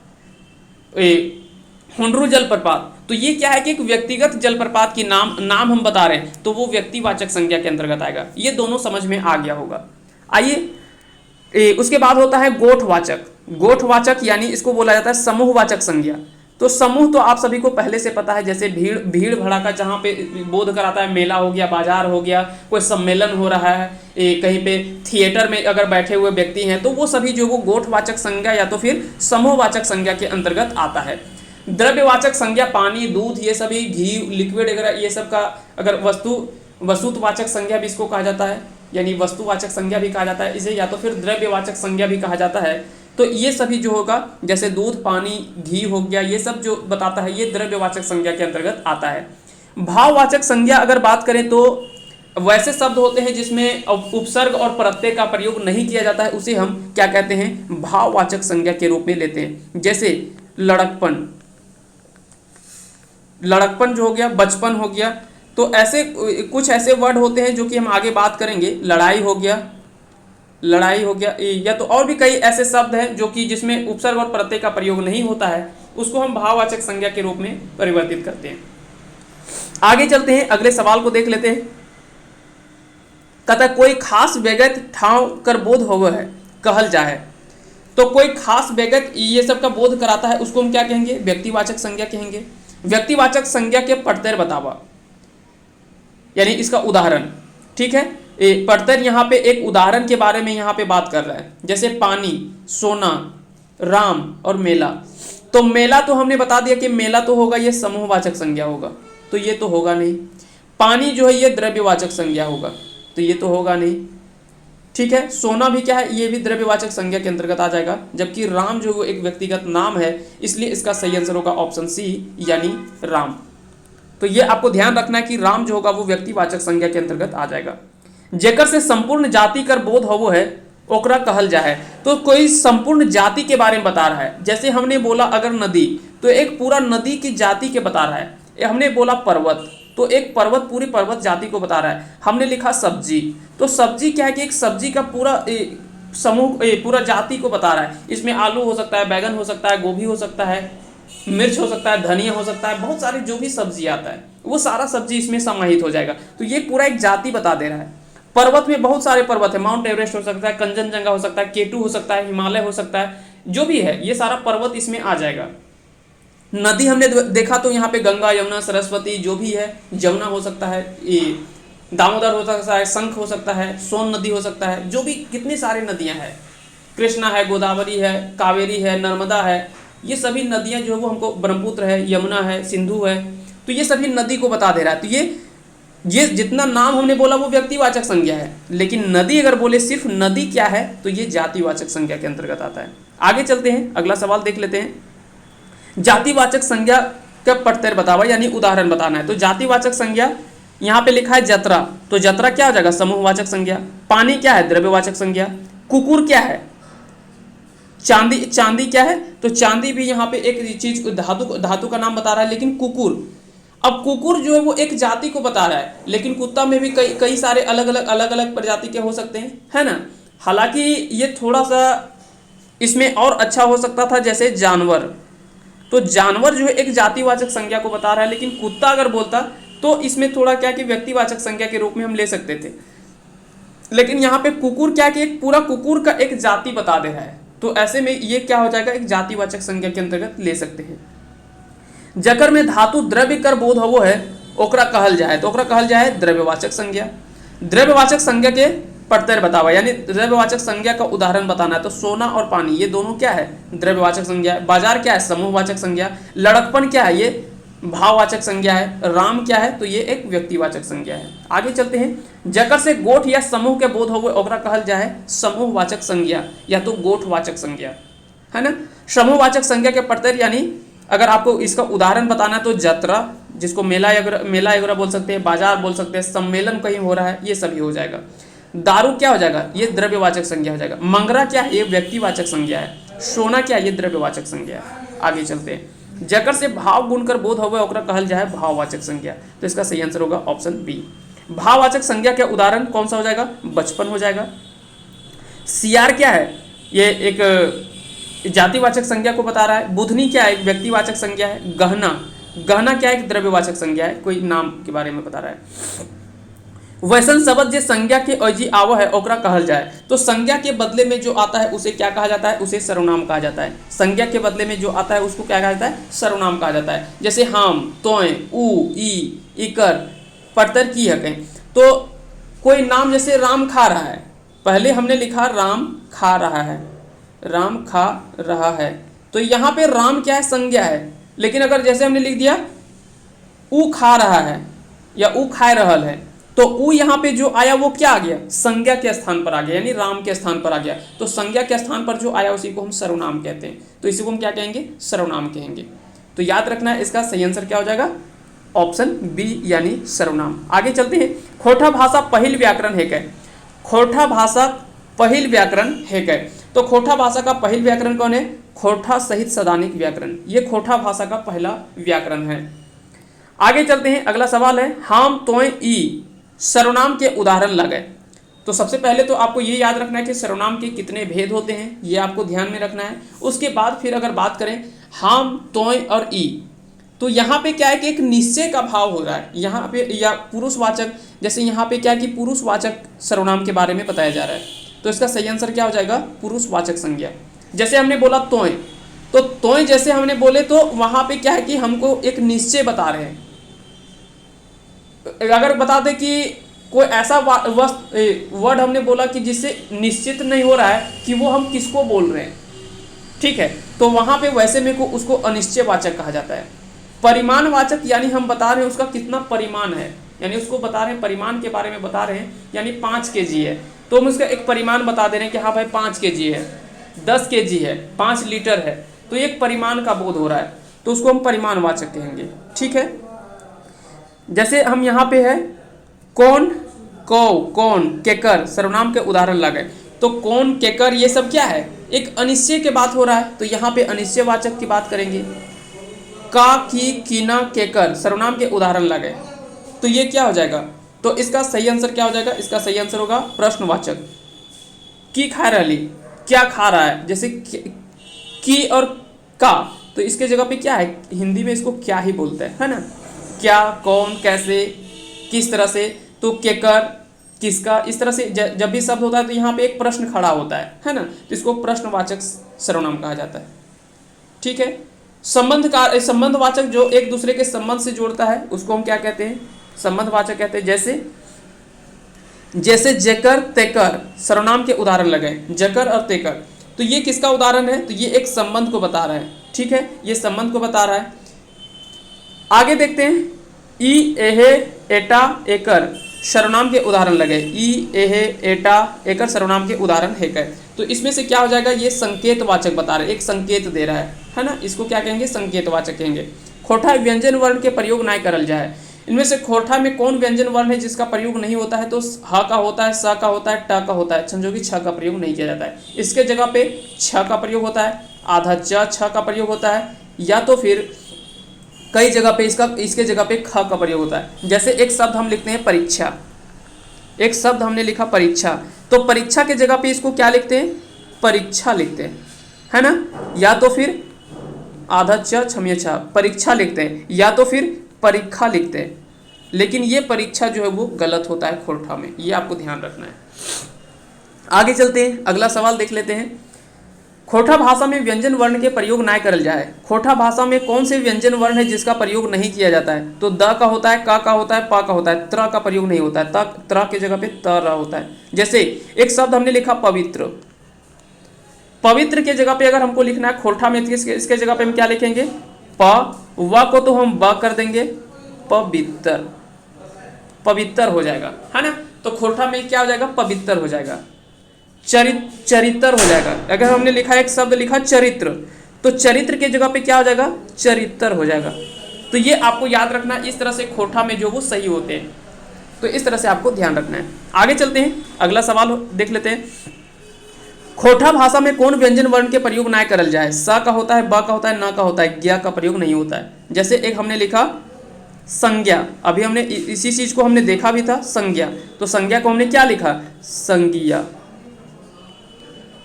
हुंडरू जलप्रपात, तो ये क्या है कि एक व्यक्तिगत जलप्रपात की नाम हम बता रहे हैं, तो वो व्यक्तिवाचक संज्ञा के अंतर्गत आएगा। ये दोनों समझ में आ गया होगा। आइए उसके बाद होता है गोठवाचक। गोठवाचक यानी इसको बोला जाता है समूहवाचक संज्ञा। तो समूह तो आप सभी को पहले से पता है, जैसे भीड़ भड़ाका जहाँ पे बोध कराता है, मेला हो गया, बाजार हो गया, कोई सम्मेलन हो रहा है, कहीं पे थिएटर में अगर बैठे हुए व्यक्ति हैं, तो वो सभी जो वो गोठवाचक संज्ञा या तो फिर समूहवाचक संज्ञा के अंतर्गत आता है। द्रव्यवाचक संज्ञा पानी, दूध, ये सभी, घी, लिक्विड वगैरह, ये सब का अगर वस्तुवाचक संज्ञा भी इसको कहा जाता है, यानी वस्तुवाचक संज्ञा भी कहा जाता है इसे, या तो फिर द्रव्यवाचक संज्ञा भी कहा जाता है। तो ये सभी जो होगा, जैसे दूध, पानी, घी हो गया, ये सब जो बताता है ये द्रव्यवाचक संज्ञा के अंतर्गत आता है। भाववाचक संज्ञा अगर बात करें तो वैसे शब्द होते हैं जिसमें उपसर्ग और प्रत्यय का प्रयोग नहीं किया जाता है, उसे हम क्या कहते हैं, भाववाचक संज्ञा के रूप में लेते हैं। जैसे लड़कपन, लड़कपन जो हो गया, बचपन हो गया। तो ऐसे कुछ ऐसे वर्ड होते हैं जो कि हम आगे बात करेंगे। लड़ाई हो गया, लड़ाई हो गया, या तो और भी कई ऐसे शब्द हैं जो कि जिसमें उपसर्ग और प्रत्यय का प्रयोग नहीं होता है, उसको हम भाववाचक संज्ञा के रूप में परिवर्तित करते हैं। आगे चलते हैं, अगले सवाल को देख लेते हैं। कहता कोई खास व्यगत ठाव कर बोध होवो है कहल जाए। तो कोई खास व्यगत ये सब का बोध कराता है, उसको हम क्या कहेंगे, व्यक्तिवाचक संज्ञा कहेंगे। व्यक्तिवाचक संज्ञा के प्रत्यय बतावा, यानी इसका उदाहरण। ठीक है, प्रत्यय यहाँ पे एक उदाहरण के बारे में यहाँ पे बात कर रहा है। जैसे पानी, सोना, राम और मेला। तो मेला तो हमने बता दिया कि मेला तो होगा, ये समूहवाचक संज्ञा होगा, तो ये तो होगा नहीं। पानी जो है ये द्रव्यवाचक संज्ञा होगा, तो ये तो होगा नहीं। ठीक है, सोना भी क्या है, ये भी द्रव्यवाचक संज्ञा के अंतर्गत आ जाएगा। जबकि राम जो वो एक व्यक्तिगत नाम है, इसलिए इसका सही आंसर होगा ऑप्शन सी, यानी राम। तो ये आपको ध्यान रखना है कि राम जो होगा वो व्यक्तिवाचक संज्ञा के अंतर्गत आ जाएगा। जेकर से संपूर्ण जाति कर बोध होवो है ओकरा कहल जाए। तो कोई संपूर्ण जाति के बारे में बता रहा है। जैसे हमने बोला अगर नदी, तो एक पूरा नदी की जाति के बता रहा है। हमने बोला पर्वत, तो एक पर्वत पूरी पर्वत जाति को बता रहा है। हमने लिखा सब्जी, तो सब्जी क्या है कि एक सब्जी का पूरा समूह, पूरा जाति को बता रहा है। इसमें आलू हो सकता है, बैगन हो सकता है, गोभी हो सकता है, मिर्च हो सकता है, धनिया हो सकता है, बहुत सारे जो भी सब्जी आता है वो सारा सब्जी इसमें समाहित हो जाएगा। तो ये पूरा एक जाति बता दे रहा है। पर्वत में बहुत सारे पर्वत है, माउंट एवरेस्ट हो सकता है, कंचनजंगा हो सकता है, केटू हो सकता है, हिमालय हो सकता है, जो भी है ये सारा पर्वत इसमें आ जाएगा। नदी हमने देखा तो यहाँ पे गंगा, यमुना, सरस्वती जो भी है, जमुना हो सकता है, ये दामोदर हो सकता है, शंख हो सकता है, सोन नदी हो सकता है, जो भी कितनी सारी नदियाँ हैं, कृष्णा है, गोदावरी है, कावेरी है, नर्मदा है, ये सभी नदियाँ जो है वो हमको, ब्रह्मपुत्र है, यमुना है, सिंधु है, तो ये सभी नदी को बता दे रहा है। तो ये जितना नाम हमने बोला वो व्यक्तिवाचक संज्ञा है, लेकिन नदी अगर बोले सिर्फ नदी क्या है तो ये जातिवाचक संज्ञा के अंतर्गत आता है। आगे चलते हैं, अगला सवाल देख लेते हैं। जातिवाचक संज्ञा का प्रत्यय बतावा, यानी उदाहरण बताना है। तो जातिवाचक संज्ञा यहाँ पे लिखा है जतरा, तो जतरा क्या हो जाएगा, समूहवाचक संज्ञा। पानी क्या है, द्रव्यवाचक संज्ञा। कुकुर क्या है, चांदी, चांदी क्या है, तो चांदी भी यहाँ पे एक चीज, धातु का नाम बता रहा है, लेकिन कुकुर, अब कुकुर जो है वो एक जाति को बता रहा है, लेकिन कुत्ता में भी कई सारे अलग अलग प्रजाति के हो सकते हैं, है ना। हालांकि ये थोड़ा सा इसमें और अच्छा हो सकता था, जैसे जानवर, तो जानवर जो है एक जातिवाचक संज्ञा को बता रहा है, लेकिन कुत्ता अगर बोलता तो इसमें थोड़ा क्या कि व्यक्तिवाचक संज्ञा के रूप में हम ले सकते थे। लेकिन यहाँ पे कुकुर क्या कि एक पूरा कुकुर का एक जाति बता दे रहा है, तो ऐसे में ये क्या हो जाएगा, एक जातिवाचक संज्ञा के अंतर्गत ले सकते हैं। जकर में धातु द्रव्य कर बोध हो वो है ओकरा कहल जाए, तो ओकरा कहल जाए द्रव्यवाचक संज्ञा। द्रव्यवाचक संज्ञा के प्रत्यय बतावा, यानी द्रव्यवाचक संज्ञा का उदाहरण बताना है। तो सोना और पानी ये दोनों क्या है, द्रव्यवाचक संज्ञा है। बाजार क्या है, समूहवाचक संज्ञा। लड़कपन क्या है, ये भाववाचक संज्ञा है। राम क्या है, तो ये एक व्यक्तिवाचक संज्ञा है। आगे चलते हैं। जकर से गोठ या समूह के बोध हो ओकरा कहल जाए समूहवाचक संज्ञा, या तो गोठवाचक संज्ञा, है ना। समूहवाचक संज्ञा के प्रत्यय, यानी अगर आपको इसका उदाहरण बताना है तो जतरा, जिसको मेला वगैरह बोल सकते हैं, बाजार बोल सकते हैं, सम्मेलन कहीं हो रहा है, ये सभी हो जाएगा। दारू क्या हो जाएगा, ये द्रव्यवाचक संज्ञा हो जाएगा। मंगरा क्या है, ये व्यक्तिवाचक संज्ञा है। सोना क्या है, ये द्रव्यवाचक संज्ञा है। आगे चलते हैं। जकर से भाव गुण कर बोध होवे ओकरा कहल जाए भाववाचक संज्ञा, तो इसका सही आंसर होगा ऑप्शन बी। भाववाचक संज्ञा के उदाहरण कौन सा हो जाएगा, बचपन हो जाएगा। सियार क्या है, ये एक जातिवाचक संज्ञा को बता रहा है। बुधनी क्या है, एक व्यक्तिवाचक संज्ञा है। गहना, गहना क्या है, एक द्रव्यवाचक संज्ञा है, कोई नाम के बारे में बता रहा है। वैसन शब्द जे संज्ञा के अजी आवो है ओकरा कहल जाए, तो संज्ञा के बदले में जो आता है उसे क्या कहा जाता है, उसे सर्वनाम कहा जाता है। संज्ञा के बदले में जो आता है उसको क्या कहा जाता है, सर्वनाम कहा जाता है। जैसे हम, तोय, उ, ई, इकर, प्रत्यय की है कहीं, तो कोई नाम जैसे राम खा रहा है, पहले हमने लिखा राम खा रहा है, राम खा रहा है, तो यहाँ पे राम क्या है, संज्ञा है। लेकिन अगर जैसे हमने लिख दिया ऊ खा रहा है या ऊ खाए रहल है, तो ऊ यहाँ पे जो आया वो क्या आ गया, संज्ञा के स्थान पर आ गया, यानी राम के स्थान पर आ गया। तो संज्ञा के स्थान पर जो आया उसी को हम सर्वनाम कहते हैं, तो इसी को हम क्या कहेंगे, सर्वनाम कहेंगे। तो याद रखना है, इसका सही आंसर क्या हो जाएगा, ऑप्शन बी यानी सर्वनाम। आगे चलते हैं। खोटा भाषा पहिल व्याकरण है कै? खोटा भाषा पहिल व्याकरण है कै? तो खोटा भाषा का पहिल व्याकरण कौन है? खोटा सहित सदानिक व्याकरण, ये खोटा भाषा का पहला व्याकरण है। आगे चलते हैं। अगला सवाल है हाम तोय ई सर्वनाम के उदाहरण लगे। तो सबसे पहले तो आपको ये याद रखना है कि सर्वनाम के कितने भेद होते हैं, ये आपको ध्यान में रखना है। उसके बाद फिर अगर बात करें हाम तोय और ई, तो यहाँ पे क्या है कि एक निश्चय का भाव हो रहा है यहाँ पे, या पुरुषवाचक, जैसे यहाँ पे क्या है कि पुरुषवाचक सर्वनाम के बारे में बताया जा रहा है, तो इसका सही आंसर क्या हो जाएगा? पुरुषवाचक संज्ञा। जैसे हमने बोला तोय, तो तोय जैसे हमने बोले तो वहां पे क्या है कि हमको एक निश्चय बता रहे हैं। अगर बता दें कि कोई ऐसा वर्ड हमने बोला कि जिससे निश्चित नहीं हो रहा है कि वो हम किसको बोल रहे हैं, ठीक है, तो वहां पे वैसे में को उसको अनिश्चयवाचक कहा जाता है। परिमाणवाचक यानी हम बता रहे हैं उसका कितना परिमाण है, यानी उसको बता रहे हैं, परिमाण के बारे में बता रहे हैं, यानी 5 kg है तो हम उसका एक परिमाण बता दे रहे हैं कि हाँ भाई 5 kg है, 10 kg है, 5 लीटर है, तो एक परिमाण का बोध हो रहा है, तो उसको हम परिमाणवाचक कहेंगे। ठीक है, जैसे हम यहाँ पे है कौन, कौ, कौन, केकर सर्वनाम के उदाहरण लगे, तो कौन, केकर ये सब क्या है? एक अनिश्चय के बात हो रहा है, तो यहाँ पे अनिश्चयवाचक की बात करेंगे। का, की, कीना, केकर सर्वनाम के उदाहरण लगे, तो ये क्या हो जाएगा? तो इसका सही आंसर क्या हो जाएगा? इसका सही आंसर होगा प्रश्नवाचक। की खा रही, क्या खा रहा है, जैसे की और का, तो इसके जगह पे क्या है? हिंदी में इसको क्या ही बोलते हैं, है ना? क्या, कौन, कैसे, किस तरह से, तो केकर, किसका, इस तरह से जब भी शब्द होता है तो यहाँ पे एक प्रश्न खड़ा होता है ना, तो इसको प्रश्नवाचक सर्वनाम कहा जाता है। ठीक है, संबंधवाचक जो एक दूसरे के संबंध से जोड़ता है उसको हम क्या कहते हैं? संबंधवाचक कहते हैं। जैसे जेकर, तेकर सर्वनाम के उदाहरण लगे, जकर और तेकर, तो ये किसका उदाहरण है? तो ये एक संबंध को बता रहा है। ठीक है, ये संबंध को बता रहा है। आगे देखते हैं, ई, एहे, एटा, एकर सर्वनाम के उदाहरण लगे। ई, एहे, एटा, एकर सर्वनाम के उदाहरण है कर, तो इसमें से क्या हो जाएगा? ये संकेतवाचक बता रहे, एक संकेत दे रहा है ना, इसको क्या कहेंगे? संकेतवाचक कहेंगे। खोटा व्यंजन वर्ण के प्रयोग ना करल जाए, इनमें से खोटा में कौन व्यंजन वर्ण है जिसका प्रयोग नहीं होता है? तो ह का होता है, स का होता है, ट का होता है, संजोगी छ का प्रयोग नहीं किया जाता है। इसके जगह पे छ का प्रयोग होता है, आधा छ का प्रयोग होता है, या तो फिर कई जगह पे इसके जगह पे ख का प्रयोग होता है। जैसे एक शब्द हम लिखते हैं परीक्षा, एक शब्द हमने लिखा परीक्षा, तो परीक्षा के जगह पे इसको क्या लिखते हैं? परीक्षा लिखते हैं, है ना, या तो फिर आधा छ परीक्षा लिखते हैं, या तो फिर परीक्षा लिखते हैं, लेकिन ये परीक्षा जो है वो गलत होता है खोटा में, ये आपको ध्यान रखना है। आगे चलते हैं, अगला सवाल देख लेते हैं। खोटा भाषा में व्यंजन वर्ण के प्रयोग ना करल जाए, खोटा भाषा में कौन से व्यंजन वर्ण है जिसका प्रयोग नहीं किया जाता है? तो द का होता है, का होता है, पा का होता है, त्र का प्रयोग नहीं होता है, त्र के जगह पे तर होता है। जैसे एक शब्द हमने लिखा पवित्र, पवित्र के जगह पे अगर हमको लिखना है खोटा में, इसके जगह पे हम क्या लिखेंगे? प, व को तो हम ब कर देंगे, पवित्र, पवित्र हो जाएगा, है ना। तो खोटा में क्या हो जाएगा? पवित्र हो जाएगा। चरित्र हो जाएगा। अगर हमने लिखा एक शब्द लिखा चरित्र, तो चरित्र के जगह पे क्या हो जाएगा? चरित्र हो जाएगा। तो ये आपको याद रखना है, इस तरह से खोटा में जो वो सही होते हैं, तो इस तरह से आपको ध्यान रखना है। आगे चलते हैं, अगला सवाल देख लेते हैं। खोटा भाषा में कौन व्यंजन वर्ण के प्रयोग ना करल जाए? स का होता है, ब का होता है, न का होता है, ज्ञ का प्रयोग नहीं होता है। जैसे एक हमने लिखा संज्ञा, अभी हमने इसी चीज को हमने देखा भी था, संज्ञा, तो संज्ञा को हमने क्या लिखा? संज्ञा।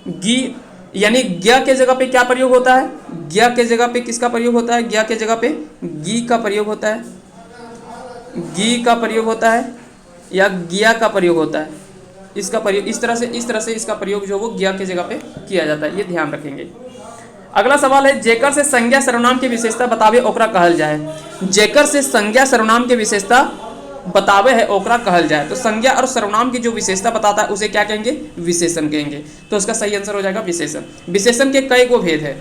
गी यानी ज्ञ के जगह पे क्या प्रयोग होता है? ज्ञ के जगह पे किसका प्रयोग होता है? ज्ञ के जगह पे गी का प्रयोग होता है, गी का प्रयोग होता है, या ज्ञ का प्रयोग होता है। इसका प्रयोग इस तरह से इसका प्रयोग जो वो ज्ञ के जगह पे किया जाता है, ये ध्यान रखेंगे। अगला सवाल है, जेकर से संज्ञा सर्वनाम की विशेषता बतावे ओकरा कहल जाए। जेकर से संज्ञा सर्वनाम की विशेषता बतावे है ओकरा कहल जाए, तो संज्ञा और सर्वनाम की जो विशेषता बताता है उसे क्या कहेंगे? विशेषण कहेंगे। तो इसका सही आंसर हो जाएगा विशेषण। विशेषण के कई गो भेद है,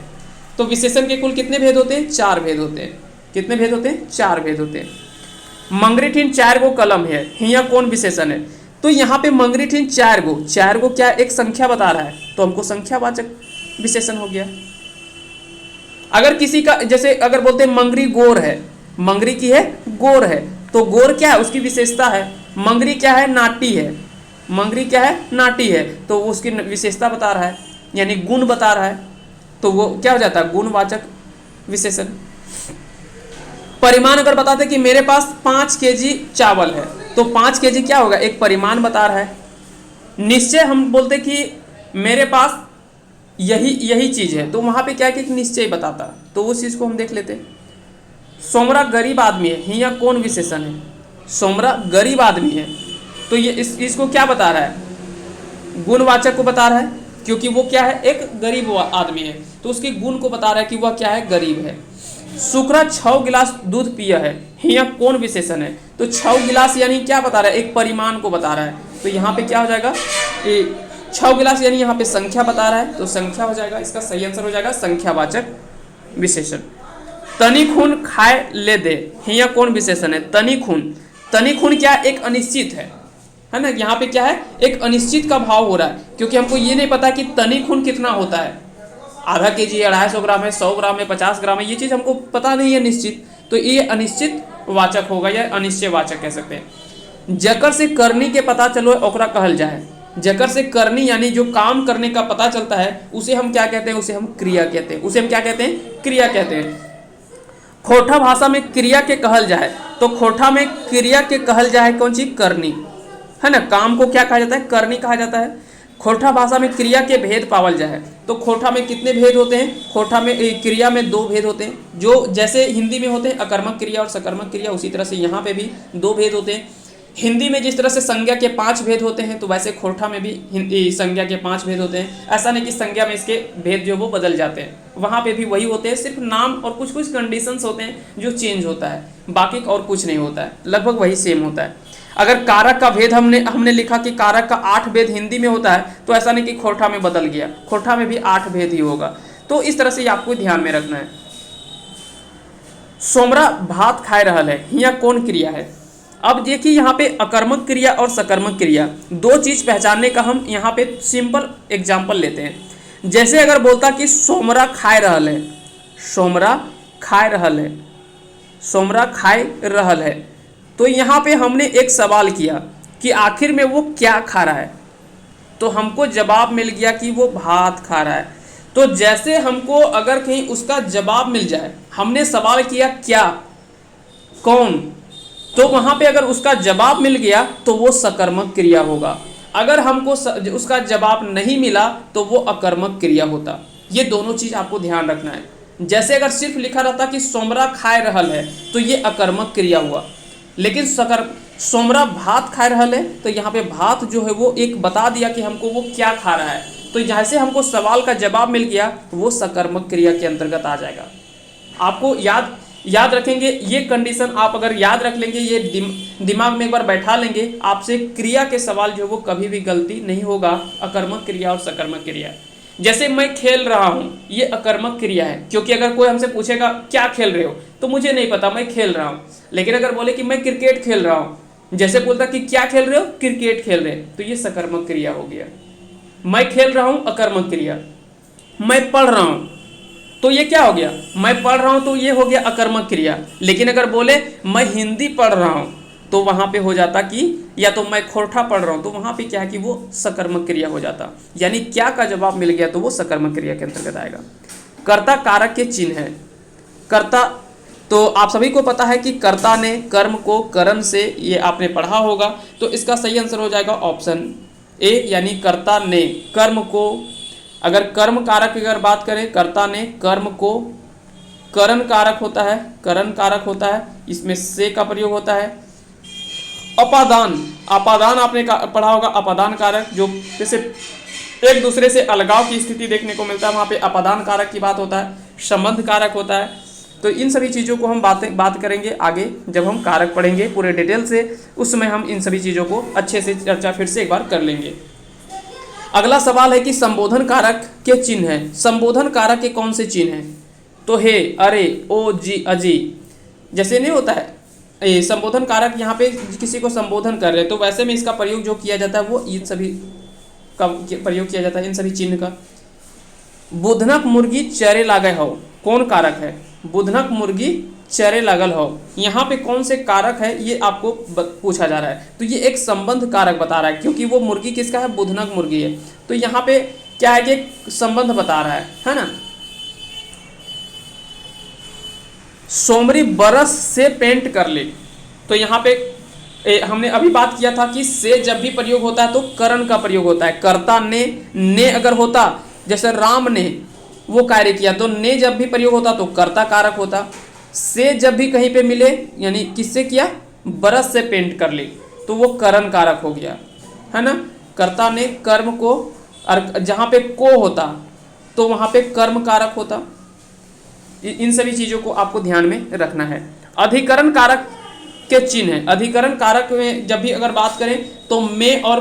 तो विशेषण के कुल कितने भेद होते हैं? 4 भेद होते हैं। कितने भेद होते हैं? 4 भेद होते हैं। मंगरीठिन 4 गो कलम है, हिया कौन विशेषण है? तो यहाँ पे मंगरीठिन 4 गो क्या एक संख्या बता रहा है, तो हमको संख्यावाचक विशेषण हो गया। अगर किसी का, जैसे अगर बोलते हैं मंगरी गोर है, मंगरी की है गोर है। तो गोर क्या है, उसकी विशेषता है। मंगरी क्या है, नाटी है। मंगरी क्या है, नाटी है। तो वो उसकी विशेषता बता रहा है, यानी गुण बता रहा है। तो वो क्या हो जाता है, गुणवाचक विशेषण। परिमाण अगर बताते कि मेरे पास 5 केजी चावल है, तो 5 केजी क्या होगा, एक परिमाण बता रहा है। निश्चय हम बोलते कि मेरे पास यही चीज है, तो वहां पे क्या कि एक निश्चय बताता, तो उस चीज को हम देख लेते। सोमरा गरीब आदमी है, यहाँ कौन विशेषण है, सोमरा गरीब आदमी है। तो ये इसको क्या बता रहा है, गुणवाचक को बता रहा है, क्योंकि वो क्या है, एक गरीब आदमी है, तो उसके गुण को बता रहा है कि वह क्या है, गरीब है। शुक्रा 6 गिलास दूध पिया है, यहाँ कौन विशेषण है, तो 6 गिलास यानी क्या बता रहा है, एक परिमाण को बता रहा है। तो यहाँ पे क्या हो जाएगा, 6 गिलास यानी यहाँ पे संख्या बता रहा है, तो संख्या हो जाएगा, इसका सही आंसर हो जाएगा संख्यावाचक विशेषण। तनी खून खाए ले दे, यहाँ कौन विशेषण है, तनी खून। तनी खून क्या है, एक अनिश्चित है ना, यहाँ पे क्या है, एक अनिश्चित का भाव हो रहा है, क्योंकि हमको ये नहीं पता कि तनी खून कितना होता है, आधा केजी, 250 ग्राम है, 100 ग्राम है, 50 ग्राम है, ये चीज हमको पता नहीं है निश्चित, तो ये अनिश्चित वाचक होगा या अनिश्चय वाचक कह सकते हैं। जकर से करनी के पता चलो ओकरा कहल जाए, जकर से करनी यानी जो काम करने का पता चलता है उसे हम क्या कहते हैं, उसे हम क्रिया कहते हैं, उसे हम क्या कहते हैं, क्रिया कहते हैं। खोटा भाषा में क्रिया के कहल जाए, तो खोटा में क्रिया के कहल जाए कौन सी, करनी, है ना, काम को क्या कहा जाता है, करनी कहा जाता है। खोटा भाषा में क्रिया के भेद पावल जाए, तो खोटा में कितने भेद होते हैं, खोटा में क्रिया में 2 भेद होते हैं, जो जैसे हिंदी में होते हैं अकर्मक क्रिया और सकर्मक क्रिया, उसी तरह से यहाँ पे भी 2 भेद होते हैं। हिंदी में जिस तरह से संज्ञा के 5 भेद होते हैं, तो वैसे खोटा में भी हिंदी संज्ञा के 5 भेद होते हैं। ऐसा नहीं कि संज्ञा में इसके भेद जो वो बदल जाते हैं, वहाँ पे भी वही होते हैं, सिर्फ नाम और कुछ कुछ कंडीशंस होते हैं जो चेंज होता है, बाकी और कुछ नहीं होता है, लगभग वही सेम होता है। अगर कारक का भेद हमने लिखा कि कारक का 8 भेद हिंदी में होता है, तो ऐसा नहीं कि खोटा में बदल गया, खोटा में भी 8 भेद ही होगा। तो इस तरह से आपको ध्यान में रखना है। सोमरा भात खाए रहल है, यहाँ कौन क्रिया है। अब देखिए यहाँ पे अकर्मक क्रिया और सकर्मक क्रिया 2 चीज पहचानने का हम यहाँ पे सिंपल एग्जाम्पल लेते हैं। जैसे अगर बोलता कि सोमरा खाए रहल है, सोमरा खाए रहल है, सोमरा खाए रहल है, तो यहाँ पे हमने एक सवाल किया कि आखिर में वो क्या खा रहा है, तो हमको जवाब मिल गया कि वो भात खा रहा है। तो जैसे हमको अगर कहीं उसका जवाब मिल जाए, हमने सवाल किया क्या, कौन, तो वहां पे अगर उसका जवाब मिल गया तो वो सकर्मक क्रिया होगा। अगर हमको उसका जवाब नहीं मिला तो वो अकर्मक क्रिया होता। ये दोनों चीज आपको ध्यान रखना है। जैसे अगर सिर्फ लिखा रहता कि सोमरा खाए रहल है, तो ये अकर्मक क्रिया हुआ, लेकिन सोमरा भात खाए रहल है, तो यहाँ पे भात जो है वो एक बता दिया कि हमको वो क्या खा रहा है, तो जैसे हमको सवाल का जवाब मिल गया वो सकर्मक क्रिया के अंतर्गत आ जाएगा। आपको याद रखेंगे ये कंडीशन, आप अगर याद रख लेंगे, ये दिमाग में एक बार बैठा लेंगे, आपसे क्रिया के सवाल जो वो कभी भी गलती नहीं होगा। अकर्मक क्रिया और सकर्मक क्रिया, जैसे मैं खेल रहा हूँ, ये अकर्मक क्रिया है, क्योंकि अगर कोई हमसे पूछेगा क्या खेल रहे हो, तो मुझे नहीं पता, मैं खेल रहा हूँ। लेकिन अगर बोले कि मैं क्रिकेट खेल रहा हूँ, जैसे बोलता कि क्या खेल रहे हो, क्रिकेट खेल रहे, तो ये सकर्मक क्रिया हो गया। मैं खेल रहा हूँ अकर्मक क्रिया, मैं पढ़ रहा हूँ, तो ये क्या हो गया, मैं पढ़ रहा हूं, तो ये हो गया अकर्मक क्रिया। लेकिन अगर बोले मैं हिंदी पढ़ रहा हूं, तो वहां पे हो जाता कि, या तो मैं खोटा पढ़ रहा हूं, तो वहां पे क्या है कि वो सकर्मक क्रिया हो जाता, यानी क्या का जवाब मिल गया तो वो सकर्मक क्रिया के अंतर्गत आएगा। कर्ता कारक के चिन्ह है। कर्ता, तो आप सभी को पता है कि कर्ता ने कर्म को करण से, ये आपने पढ़ा होगा, तो इसका सही आंसर हो जाएगा ऑप्शन ए, यानी कर्ता ने कर्म को, अगर कर्म कारक की अगर बात करें, कर्ता ने कर्म को, करण कारक होता है, करण कारक होता है, इसमें से का प्रयोग होता है। अपादान, अपादान आपने पढ़ा होगा, अपादान कारक, जो जैसे एक दूसरे से अलगाव की स्थिति देखने को मिलता है, वहाँ पे अपादान कारक की बात होता है, संबंध कारक होता है। तो इन सभी चीज़ों को हम बात करेंगे आगे, जब हम कारक पढ़ेंगे पूरे डिटेल से, उस समय हम इन सभी चीज़ों को अच्छे से चर्चा फिर से एक बार कर लेंगे। अगला सवाल है कि संबोधन कारक के चिन्ह है। संबोधन कारक के कौन से चिन्ह हैं, तो हे, अरे, ओ, जी, अजी, जैसे नहीं होता है संबोधन कारक, यहाँ पे किसी को संबोधन कर रहे हैं, तो वैसे में इसका प्रयोग जो किया जाता है वो इन सभी का प्रयोग किया जाता है, इन सभी चिन्ह का। बुधनक मुर्गी चरे लागे हो, कौन कारक है, बुधनक मुर्गी चरे लगल हो, यहाँ पे कौन से कारक है ये आपको पूछा जा रहा है। तो ये एक संबंध कारक बता रहा है, क्योंकि वो मुर्गी किसका है, बुधनक मुर्गी है। तो यहाँ पे क्या है कि एक संबंध बता रहा है ना। सोमरी बरस से पेंट कर ले, तो यहाँ पे हमने अभी बात किया था कि से जब भी प्रयोग होता है तो करण का प्रयोग होता है। कर्ता ने अगर होता, जैसे राम ने वो कार्य किया, तो ने जब भी प्रयोग होता तो कर्ता कारक होता। से जब भी कहीं पे मिले, यानी किससे किया, बरस से पेंट कर ले, तो वो करण कारक हो गया, है ना। कर्ता ने कर्म को, और जहाँ पे को होता तो वहाँ पे कर्म कारक होता। इन सभी चीज़ों को आपको ध्यान में रखना है। अधिकरण कारक के चिन्ह है। अधिकरण कारक में जब भी अगर बात करें तो में और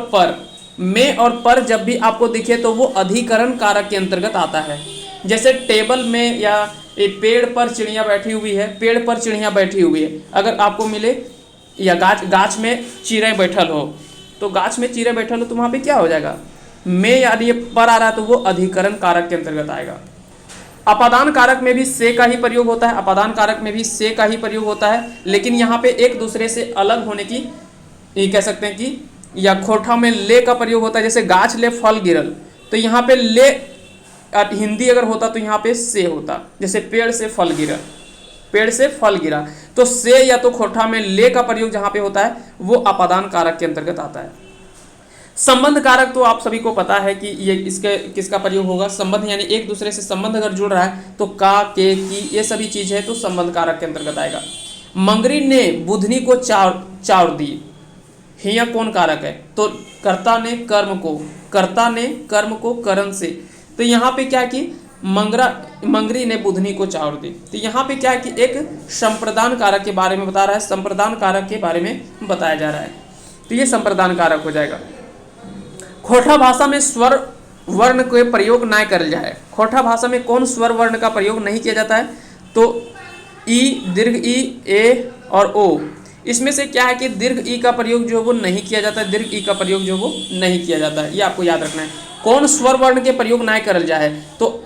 पर जब भी आपको दिखे तो वो अधिकरण कारक के अंतर्गत आता है। जैसे टेबल में या पेड़ पर चिड़िया बैठी हुई है, पेड़ पर चिड़िया बैठी हुई है, अगर आपको मिले, या गाछ में चिड़ै बैठल हो, तो गाछ में चिड़ै बैठल हो तो वहाँ पे क्या हो जाएगा, में यानी ये पर आ रहा है तो वो अधिकरण कारक के अंतर्गत आएगा। अपादान कारक में भी से का ही प्रयोग होता है, अपादान कारक में भी से का ही प्रयोग होता है, लेकिन यहाँ पे एक दूसरे से अलग होने की ये कह सकते हैं कि, या खोठा में ले का प्रयोग होता है। जैसे गाछ ले फल गिरल, तो यहाँ पे ले, हिंदी अगर होता तो यहाँ पे से होता। जैसे पेड़ से फल गिरा, पेड़ से फल गिरा, तो से या तो खोठा में ले का प्रयोग जहाँ पे होता है वो अपादान कारक के अंतर्गत आता है। संबंध कारक तो आप सभी को पता है कि ये इसके किसका प्रयोग होगा, संबंध, यानी एक दूसरे से संबंध अगर जुड़ रहा है तो का, के, की, ये सभी चीज है तो संबंध कारक के अंतर्गत आएगा। मंगरी ने बुधनी को चाउर दी, हिया कौन कारक है, तो कर्ता ने कर्म को करण से, तो यहाँ पे क्या कि मंगरी ने बुधनी को चाउर दी, तो यहाँ पे क्या है कि एक संप्रदान कारक के बारे में बता रहा है, संप्रदान कारक के बारे में बताया जा रहा है, तो ये संप्रदान कारक हो जाएगा। खोठा भाषा में स्वर वर्ण के प्रयोग ना करल जाए। खोठा भाषा में कौन स्वर वर्ण का प्रयोग नहीं किया जाता है, तो ई, दीर्घ ई, ए और ओ, इसमें से क्या है कि दीर्घ ई का प्रयोग जो वो नहीं किया जाता है, दीर्घ ई का प्रयोग जो वो नहीं किया जाता है, ये आपको याद रखना है। कौन स्वर वर्ण के प्रयोग ना करल जाए, तो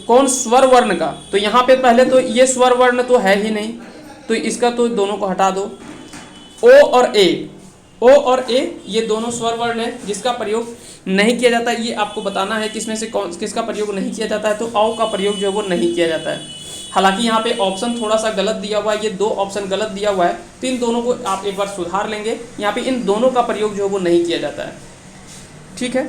कौन स्वर वर्ण का, तो यहाँ पे पहले तो ये स्वर वर्ण तो है ही नहीं, तो इसका तो दोनों को हटा दो। ओ और ए ये दोनों स्वर वर्ण है जिसका प्रयोग नहीं किया जाता है। ये आपको बताना है किसमें से कौन किसका प्रयोग नहीं किया जाता है, तो औ का प्रयोग जो है वो नहीं किया जाता है। हालांकि यहाँ पे ऑप्शन थोड़ा सा गलत दिया हुआ है, ये दो ऑप्शन गलत दिया हुआ है, तो इन दोनों को आप एक बार सुधार लेंगे। यहाँ पे इन दोनों का प्रयोग जो है वो नहीं किया जाता है, ठीक है।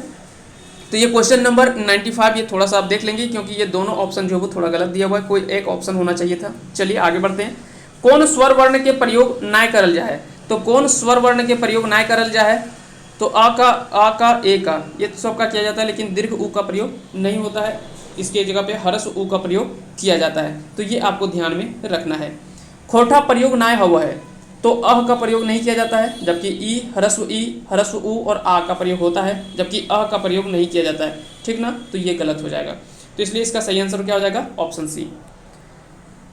तो ये क्वेश्चन नंबर 95 ये थोड़ा सा आप देख लेंगे, क्योंकि ये दोनों ऑप्शन जो है वो थोड़ा गलत दिया हुआ है, कोई एक ऑप्शन होना चाहिए था। चलिए आगे बढ़ते हैं। कौन स्वर वर्ण के प्रयोग ना करल जाए, तो कौन स्वर वर्ण के प्रयोग ना करल जाए, तो आ का ए का ये तो सबका किया जाता है, लेकिन दीर्घ उ का प्रयोग नहीं होता है, इसके जगह पे हरस उ का प्रयोग किया जाता है, तो ये आपको ध्यान में रखना है। खोठा प्रयोग ना हुआ है, तो अह का प्रयोग नहीं किया जाता है, जबकि ई, हरस्व उ और आ का प्रयोग होता है, जबकि अह का प्रयोग नहीं किया जाता है, ठीक ना। तो ये गलत हो जाएगा, तो इसलिए इसका सही आंसर क्या हो जाएगा, ऑप्शन सी।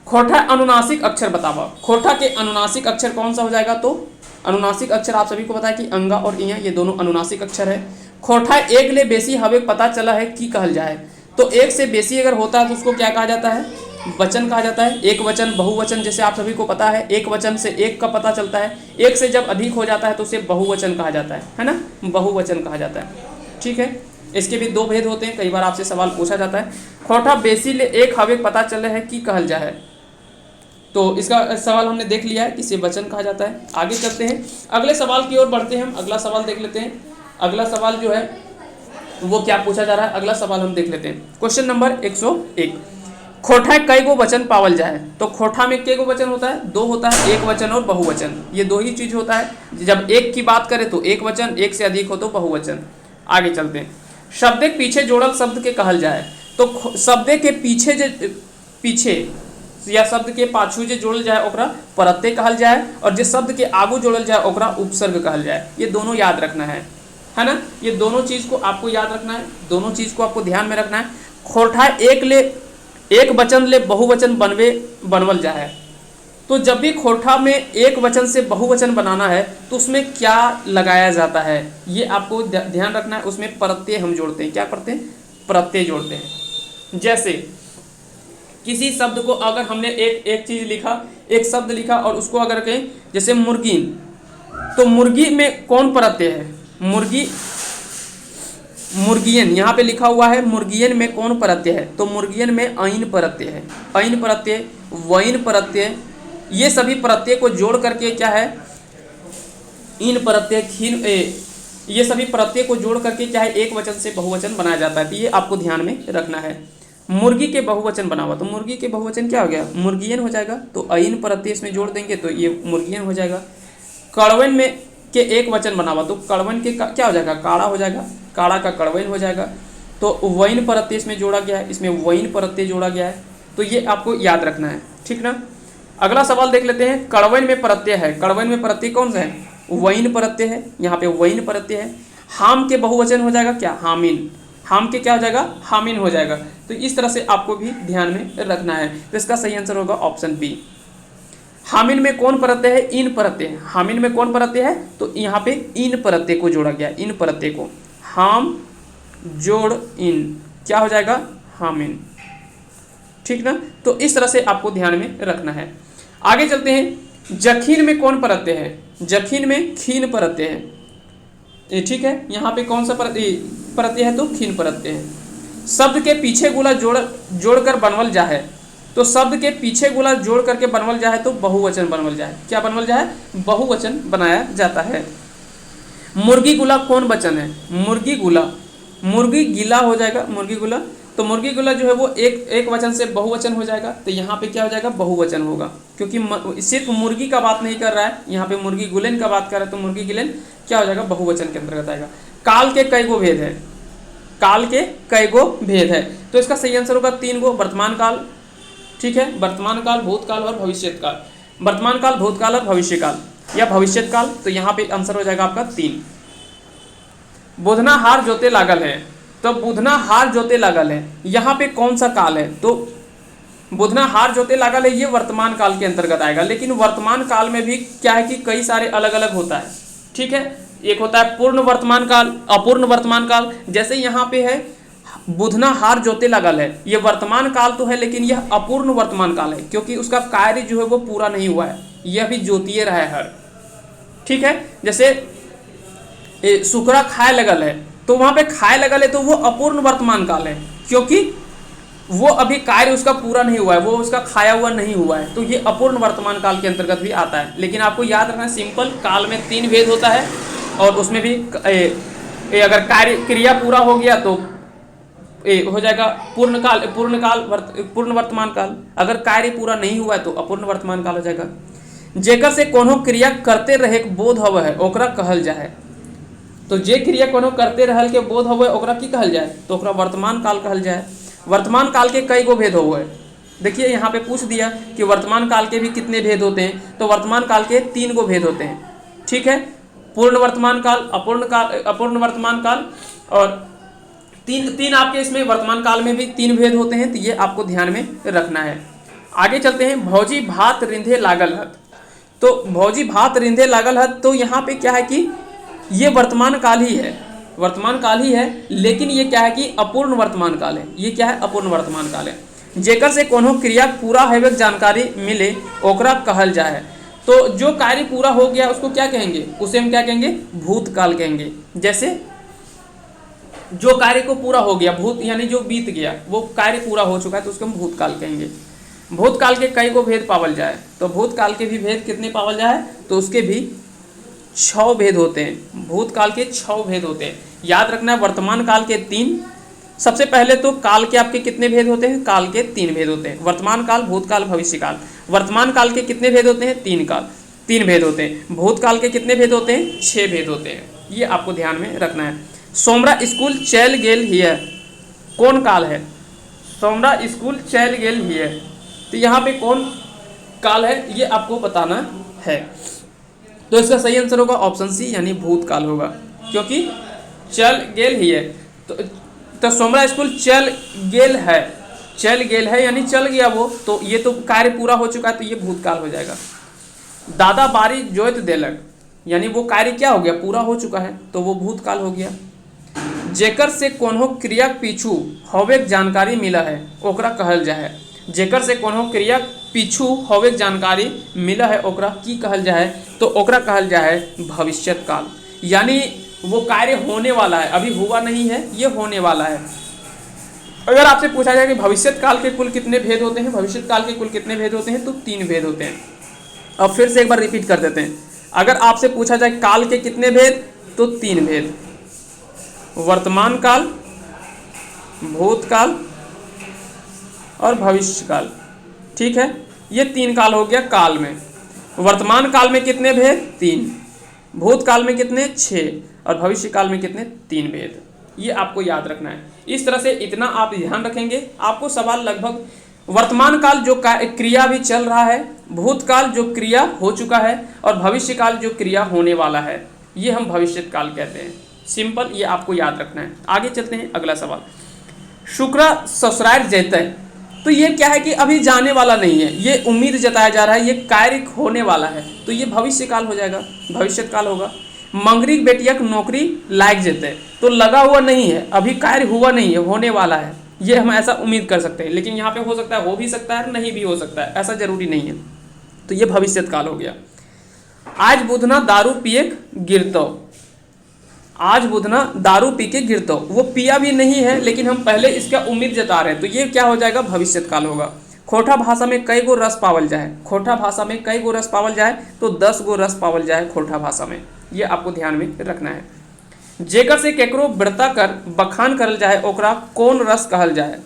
खोठा अनुनासिक अक्षर बतावा। खोठा के अनुनासिक अक्षर कौन सा हो जाएगा, तो अनुनासिक अक्षर आप सभी को पता है कि अंगा और इया ये दोनों अनुनासिक अक्षर है। खोठा एक ले बेसी हवे पता चला है कि कहल जाए, तो एक से बेसी अगर होता है तो उसको क्या कहा जाता है, वचन कहा जाता है। एक वचन, बहुवचन जैसे आप सभी को पता है, एक वचन से एक का पता चलता है, एक से जब अधिक हो जाता है तो उसे बहुवचन कहा जाता है ना, बहुवचन कहा जाता है, ठीक है। इसके भी दो भेद होते हैं, कई बार आपसे सवाल पूछा जाता है। खोठा बेसी ले एक हवे पता चले है कि कहल जाए, तो इसका सवाल हमने देख लिया है, इसे वचन कहा जाता है। आगे चलते हैं, अगले सवाल की ओर बढ़ते हैं, हम अगला सवाल देख लेते हैं। अगला सवाल जो है वो क्या पूछा जा रहा है, अगला सवाल हम देख लेते हैं। क्वेश्चन नंबर 101, खोठा कई गो वचन पावल जाए, तो खोठा में कई गो वचन होता है, दो होता है, एक वचन और बहुवचन, ये दो ही चीज होता है। जब एक की बात करें तो एक वचन, एक से अधिक हो तो बहुवचन। आगे चलते हैं, शब्द के पीछे जोड़ल शब्द के कहल जाए, तो शब्द के पीछे या शब्द के पाछू जे जोड़ल जाए ओकरा प्रत्यय कहल जाए, और जे शब्द के आगू जोड़ल जाए ओकरा उपसर्ग कहल जाए। ये दोनों याद रखना है ना, ये दोनों चीज को आपको याद रखना है, दोनों चीज को आपको ध्यान में रखना है। खोठा एक वचन ले बहुवचन बनवल जाए, तो जब भी खोठा में एक वचन से बहुवचन बनाना है तो उसमें क्या लगाया जाता है, ये आपको ध्यान रखना है। उसमें प्रत्यय हम जोड़ते हैं, क्या करते हैं, प्रत्यय जोड़ते हैं। जैसे किसी शब्द को अगर हमने एक चीज लिखा, एक शब्द लिखा और उसको अगर कहें जैसे मुर्गीन, तो मुर्गी में कौन प्रत्यय है? मुर्गी, मुर्गियन यहाँ पे लिखा हुआ है, मुर्गियन में कौन प्रत्यय है? तो मुर्गियन में ऐन प्रत्यय है। ऐन प्रत्यय, वैन प्रत्यय, ये सभी प्रत्यय को जोड़ करके क्या है, इन प्रत्यय, खीन, ये सभी प्रत्यय को जोड़ करके क्या है, एक वचन से बहुवचन बनाया जाता है। तो ये आपको ध्यान में रखना है। मुर्गी के बहुवचन बना हुआ, तो मुर्गी के बहुवचन क्या हो गया? मुर्गियन हो जाएगा। तो ऐन प्रत्यय इसमें जोड़ देंगे तो ये मुर्गियन हो जाएगा। कड़वन में के एक वचन बना हुआ, तो कड़वन के क्या हो जाएगा? काड़ा हो जाएगा, काड़ा का कड़वन हो जाएगा। तो वैन प्रत्यय इसमें जोड़ा गया है, इसमें वैन प्रत्यय जोड़ा गया है। तो ये आपको याद रखना है, ठीक ना। अगला सवाल देख लेते हैं। कड़वन में प्रत्यय है, कड़वन में प्रत्यय कौन सा है? वैन प्रत्यय है, यहाँ पे वैन प्रत्यय है। हाम के बहुवचन हो जाएगा क्या? हामिन। हाम के क्या हो जाएगा? हामिन हो जाएगा। तो इस तरह से आपको भी ध्यान में रखना है। तो इसका सही आंसर होगा ऑप्शन बी। हामिन में कौन प्रत्यय है? इन प्रत्यय है। हामिन में कौन प्रत्यय है? तो यहाँ पे इन प्रत्यय को जोड़ा गया, इन प्रत्यय को, हाम जोड़ इन, क्या हो जाएगा? हामिन, ठीक ना। तो इस तरह से आपको ध्यान में रखना है। आगे चलते हैं। जखीन में कौन प्रत्यय है? जखीन में खीन प्रत्यय है, ये ठीक है। यहाँ पे कौन सा प्रत्यय है? तो खीन प्रत्यय है। शब्द के पीछे गुला जोड़कर बनवल जा है, तो शब्द के पीछे गुला जोड़ करके बनवल जाए तो बहुवचन बनवल जाए। क्या बनवल जाए? बहुवचन बनाया जाता है। मुर्गी गुला कौन वचन है? मुर्गी गुला, मुर्गी गिला हो जाएगा, मुर्गी गुला। तो मुर्गी गुला जो है वो एक वचन से बहुवचन हो जाएगा। तो यहाँ पे क्या हो जाएगा? बहुवचन होगा, क्योंकि सिर्फ मुर्गी का बात नहीं कर रहा है, यहाँ पे मुर्गी गुलेन का बात कर रहा है। तो मुर्गी गिलेन क्या हो जाएगा? बहुवचन के अंतर्गत आएगा। काल के कई गो भेद है? काल के कई गो भेद है? तो इसका सही आंसर होगा 3 गो। वर्तमान काल, ठीक है, वर्तमान काल, भूतकाल और भविष्यत काल। वर्तमान काल, भूतकाल और भविष्य काल या भविष्यत काल। तो यहाँ पे आंसर हो जाएगा आपका 3। बुधना हार जोते लागल है, तो बुधना हार जोते लागल है, यहाँ पे कौन सा काल है? तो बुधना हार जोते लागल है, ये वर्तमान काल के अंतर्गत आएगा। लेकिन वर्तमान काल में भी क्या है कि कई सारे अलग अलग होता है, ठीक है। एक होता है पूर्ण वर्तमान काल, अपूर्ण वर्तमान काल। जैसे यहाँ पे है बुधना हार जोते लागल है, ये वर्तमान काल तो है लेकिन यह अपूर्ण वर्तमान काल है, क्योंकि उसका कार्य जो है वो पूरा नहीं हुआ है, यह भी जोतिए रहा है हर, ठीक है। जैसे सुकरा खाए लगल है, तो वहां पे खाए लगल है तो वो अपूर्ण वर्तमान काल है, क्योंकि वो अभी कार्य उसका पूरा नहीं हुआ है, वो उसका खाया हुआ नहीं हुआ है। तो ये अपूर्ण वर्तमान काल के अंतर्गत भी आता है। लेकिन आपको याद रखना, सिंपल काल में 3 भेद होता है और उसमें भी अगर कार्य क्रिया पूरा हो गया तो हो जाएगा पूर्ण वर्तमान काल। अगर कार्य पूरा नहीं हुआ है तो अपूर्ण वर्तमान काल हो जाएगा। जेकर से कोनो क्रिया करते रहे बोध हव है ओकरा कहल जाए, तो जे क्रिया कोनो करते रहल के बोध हव है ओकरा की कहल जाए? तो ओकरा वर्तमान काल कहल जाए। वर्तमान काल के कई गो भेद हुए है? देखिए यहाँ पे पूछ दिया कि वर्तमान काल के भी कितने भेद होते हैं, तो वर्तमान काल के 3 गो भेद होते हैं, ठीक है। पूर्ण वर्तमान काल, अपूर्ण वर्तमान काल और तीन आपके इसमें वर्तमान काल में भी 3 भेद होते हैं। तो ये आपको ध्यान में रखना है। आगे चलते हैं। भौजी भात रिंधे लागल हत, तो भौजी भात रिंधे लागल हत, तो यहाँ पे क्या है कि ये वर्तमान काल ही है, वर्तमान काल ही है, लेकिन ये क्या है कि अपूर्ण वर्तमान काल है। ये क्या है? अपूर्ण वर्तमान काल है। जेकर से कोनो क्रिया पूरा होवे जानकारी मिले ओकरा कहल जाए, तो जो कार्य पूरा हो गया उसको क्या कहेंगे? उसे हम क्या कहेंगे? भूतकाल कहेंगे। जैसे जो कार्य को पूरा हो गया, भूत यानी जो बीत गया, वो कार्य पूरा हो चुका है, तो उसको हम भूतकाल कहेंगे। भूतकाल के कई को भेद पावल जाए, तो भूतकाल के भी भेद कितने पावल जाए? तो उसके भी 6 भेद होते हैं। भूतकाल के 6 भेद होते हैं। याद रखना है, वर्तमान काल के 3। सबसे पहले तो काल के आपके कितने भेद होते हैं? काल के 3 भेद होते हैं। वर्तमान काल, भूतकाल, भविष्य काल। वर्तमान काल के कितने भेद होते हैं? 3 भेद होते हैं। भूतकाल के कितने भेद होते हैं? 6 भेद होते हैं। ये आपको ध्यान में रखना है। सोमरा स्कूल चल गेल हिय, कौन काल है? सोमरा स्कूल चल गेल हिय, तो यहाँ पे कौन काल है ये आपको बताना है। तो इसका सही आंसर होगा ऑप्शन सी, यानी भूतकाल होगा, क्योंकि चल गेल हिय, तो सोमरा स्कूल चल गेल है यानी चल गया वो, तो ये तो कार्य पूरा हो चुका है, तो ये भूतकाल हो जाएगा। दादा बारी जोत देलक, यानी वो कार्य क्या हो गया? पूरा हो चुका है, तो वो भूतकाल हो गया। जेकर से कोनो क्रिया पीछू होवे जानकारी मिला है ओकरा कहल जाए, जेकर से कोनो क्रिया पीछू होवे के जानकारी मिला है ओकरा की कहल जाए, तो ओकरा कहल जाए भविष्यत काल। यानी वो कार्य होने वाला है, अभी हुआ नहीं है, ये होने वाला है। अगर आपसे पूछा जाए कि भविष्यत काल के कुल कितने भेद होते हैं, भविष्यत काल के कुल कितने भेद होते हैं, तो 3 भेद होते हैं। अब फिर से एक बार रिपीट कर देते हैं। अगर आपसे पूछा जाए काल के कितने भेद, तो 3 भेद, वर्तमान काल, भूतकाल और भविष्य काल। ठीक है, ये 3 काल हो गया काल में। वर्तमान काल में कितने भेद, 3, भूतकाल में कितने, 6 और भविष्य काल में कितने, 3 भेद। ये आपको याद रखना है। इस तरह से इतना आप ध्यान रखेंगे, आपको सवाल लगभग वर्तमान काल जो क्रिया भी चल रहा है, भूतकाल जो क्रिया हो चुका है और भविष्य काल जो क्रिया होने वाला है, ये हम भविष्यत काल कहते हैं। सिंपल, ये आपको याद रखना है। आगे चलते हैं, अगला सवाल। शुक्र ससुराल जैते, तो ये क्या है कि अभी जाने वाला नहीं है, ये उम्मीद जताया जा रहा है, ये कार्य होने वाला है, तो ये भविष्य काल हो जाएगा, भविष्यत काल होगा। मंगरी बेटिया को नौकरी लायक जेते, तो लगा हुआ नहीं है, अभी कार्य हुआ नहीं है, होने वाला है, ये हम ऐसा उम्मीद कर सकते हैं। लेकिन यहाँ पे हो सकता है, हो भी सकता है, नहीं भी हो सकता है, ऐसा जरूरी नहीं है, तो ये भविष्यत काल हो गया। आज बुधना दारू पिए गिरतो, आज बुधना दारू पी के गिरतो, वो पिया भी नहीं है लेकिन हम पहले इसका उम्मीद जता रहे हैं, तो ये क्या हो जाएगा, भविष्यत काल होगा। खोटा भाषा में कई गो रस पावल जाए, खोटा भाषा में कई गो रस पावल जाए, तो 10 गो रस पावल जाए खोटा भाषा में, ये आपको ध्यान में रखना है। जेकर से केकरो व्रता कर बखान करल जाए ओकरा कौन रस कहल जाए,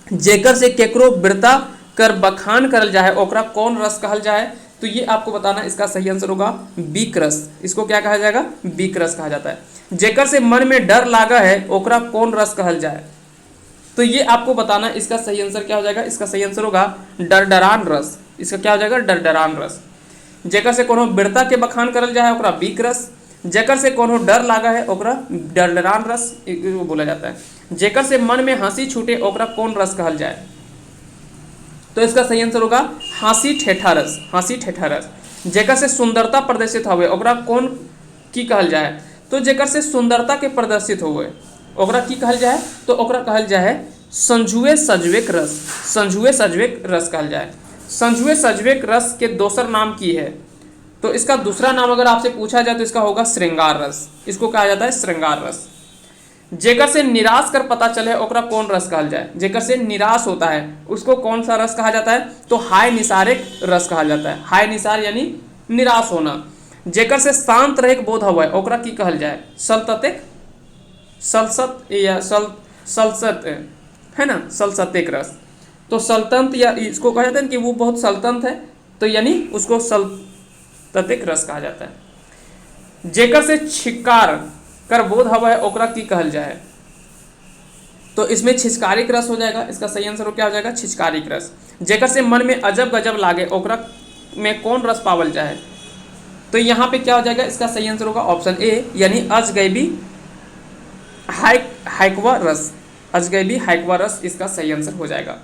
जेकर से केकरो व्रता कर बखान करल जाए ओकरा कौन रस कहल जाए, तो ये आपको बताना, इसका सही आंसर होगा बीक रस। इसको क्या कहा जाएगा, बीक रस कहा जाता है। जेकर से मन में डर लागा है ओकरा कौन रस कहल जाए, तो ये आपको बताना, इसका सही आंसर क्या हो जाएगा, इसका सही आंसर होगा डरडरान रस। इसका क्या हो जाएगा, डरडरान रस। जेकर से कोनो व्रता के बखान करल जाए ओकरा बीक रस, जेकर से कोनो डर लागा है ओकरा डरडरान रस बोला जाता है। जेकर से मन में हंसी छूटे ओकरा कौन रस कहल जाए, तो इसका सही आंसर होगा हंसी ठेठा रस, हंसी ठेठा रस। जेकर से सुंदरता प्रदर्शित होवे ओकरा कौन की कहल जाए, तो जेकर से सुंदरता के प्रदर्शित होवे ओकरा की कहल जाए, तो ओकरा कहल जाए संजुए सजवेक रस, संजुए सजवेक रस कहल जाए। संजुए सजवेक रस के दोसर नाम की है, तो इसका दूसरा नाम अगर आपसे पूछा जाए तो इसका होगा श्रृंगार रस, इसको कहा जाता है श्रृंगार रस। जेकर से निराश कर पता चले ओकरा कौन रस कहल जाए, जेकर से निराश होता है उसको कौन सा रस कहा जाता है, तो हाय निसारिक रस कहा जाता है। हाय निसार यानी निराश होना। जेकर से शांत रहे बोध हवे ओकरा की कहल जाए, सलततिक, सलसत या सलसत है ना, सलसतिक रस। तो सल्तनत या इसको कहा जाता है कि वो बहुत सल्तनत है, तो यानी उसको सलततिक रस कहा जाता है। जेकर से छिकार कर बोध हवा है ओकरा की कहल जाए, तो इसमें छिचकारिक रस हो जाएगा। इसका सही आंसर क्या हो जाएगा, छिचकारिक रस। जेकर से मन में अजब गजब लागे ओकरा में कौन रस पावल जाए, तो यहाँ पे क्या हो जाएगा, इसका सही आंसर होगा ऑप्शन ए, यानी अजगैबी हाइकवा रस, अजगैबी हाइकवा रस इसका सही आंसर हो जाएगा।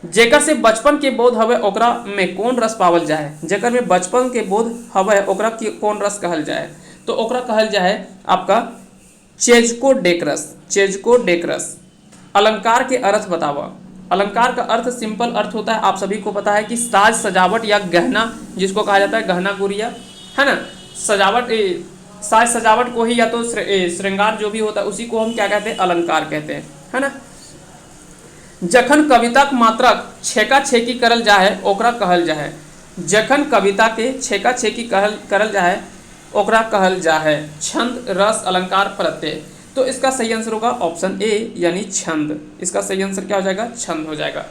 जेकर से बचपन के बोध हवे ओकरा में कौन रस पावल जाए, जेकर में बचपन के बोध हवे ओकरा की कौन रस कहल जाए, तो ओकरा कहल जाए आपका चेजको डेक रस, चेजको डेक रस। अलंकार के अर्थ बतावा, अलंकार का अर्थ सिंपल अर्थ होता है, आप सभी को पता है कि साज सजावट या गहना, जिसको कहा जाता है गहना गुड़िया, है ना, सजावट, साज सजावट को ही या तो श्रृंगार जो भी होता है उसी को हम क्या कहते हैं, अलंकार कहते हैं, है ना। जखन कविता के मात्रक छेका छेकी करल जाए ओकरा कहल जाए, जखन कविता के छेका छेकी करल जाए ओकरा कहल जाए छंद रस अलंकार प्रत्यय, तो इसका सही आंसर होगा ऑप्शन ए, यानी छंद। इसका सही आंसर क्या हो जाएगा, छंद हो जाएगा।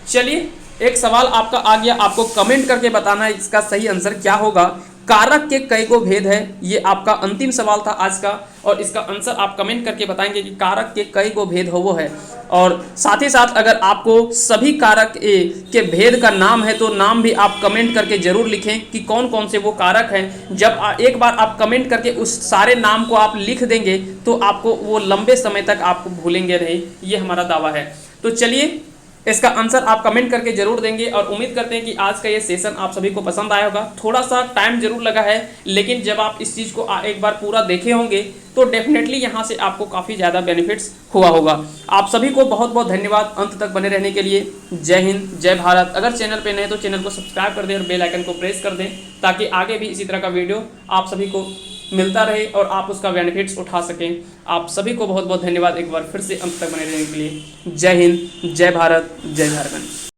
चलिए एक सवाल आपका आ गया, आपको कमेंट करके बताना है इसका सही आंसर क्या होगा। कारक के कई गो भेद है, ये आपका अंतिम सवाल था आज का, और इसका आंसर आप कमेंट करके बताएंगे कि कारक के कई गो भेद हो वो है। और साथ ही साथ अगर आपको सभी कारक के भेद का नाम है तो नाम भी आप कमेंट करके जरूर लिखें कि कौन कौन से वो कारक हैं। जब एक बार आप कमेंट करके उस सारे नाम को आप लिख देंगे तो आपको वो लंबे समय तक आपको भूलेंगे नहीं, ये हमारा दावा है। तो चलिए इसका आंसर आप कमेंट करके जरूर देंगे और उम्मीद करते हैं कि आज का ये सेशन आप सभी को पसंद आया होगा। थोड़ा सा टाइम जरूर लगा है, लेकिन जब आप इस चीज़ को एक बार पूरा देखे होंगे तो डेफिनेटली यहाँ से आपको काफ़ी ज़्यादा बेनिफिट्स हुआ होगा। आप सभी को बहुत बहुत धन्यवाद अंत तक बने रहने के लिए। जय हिंद, जय भारत। अगर चैनल पे नए तो चैनल को सब्सक्राइब कर दें और बेल आइकन को प्रेस कर दें, ताकि आगे भी इसी तरह का वीडियो आप सभी को मिलता रहे और आप उसका बेनिफिट्स उठा सकें। आप सभी को बहुत बहुत धन्यवाद एक बार फिर से अंत तक बने रहने के लिए। जय हिंद, जय भारत, जय झारखंड।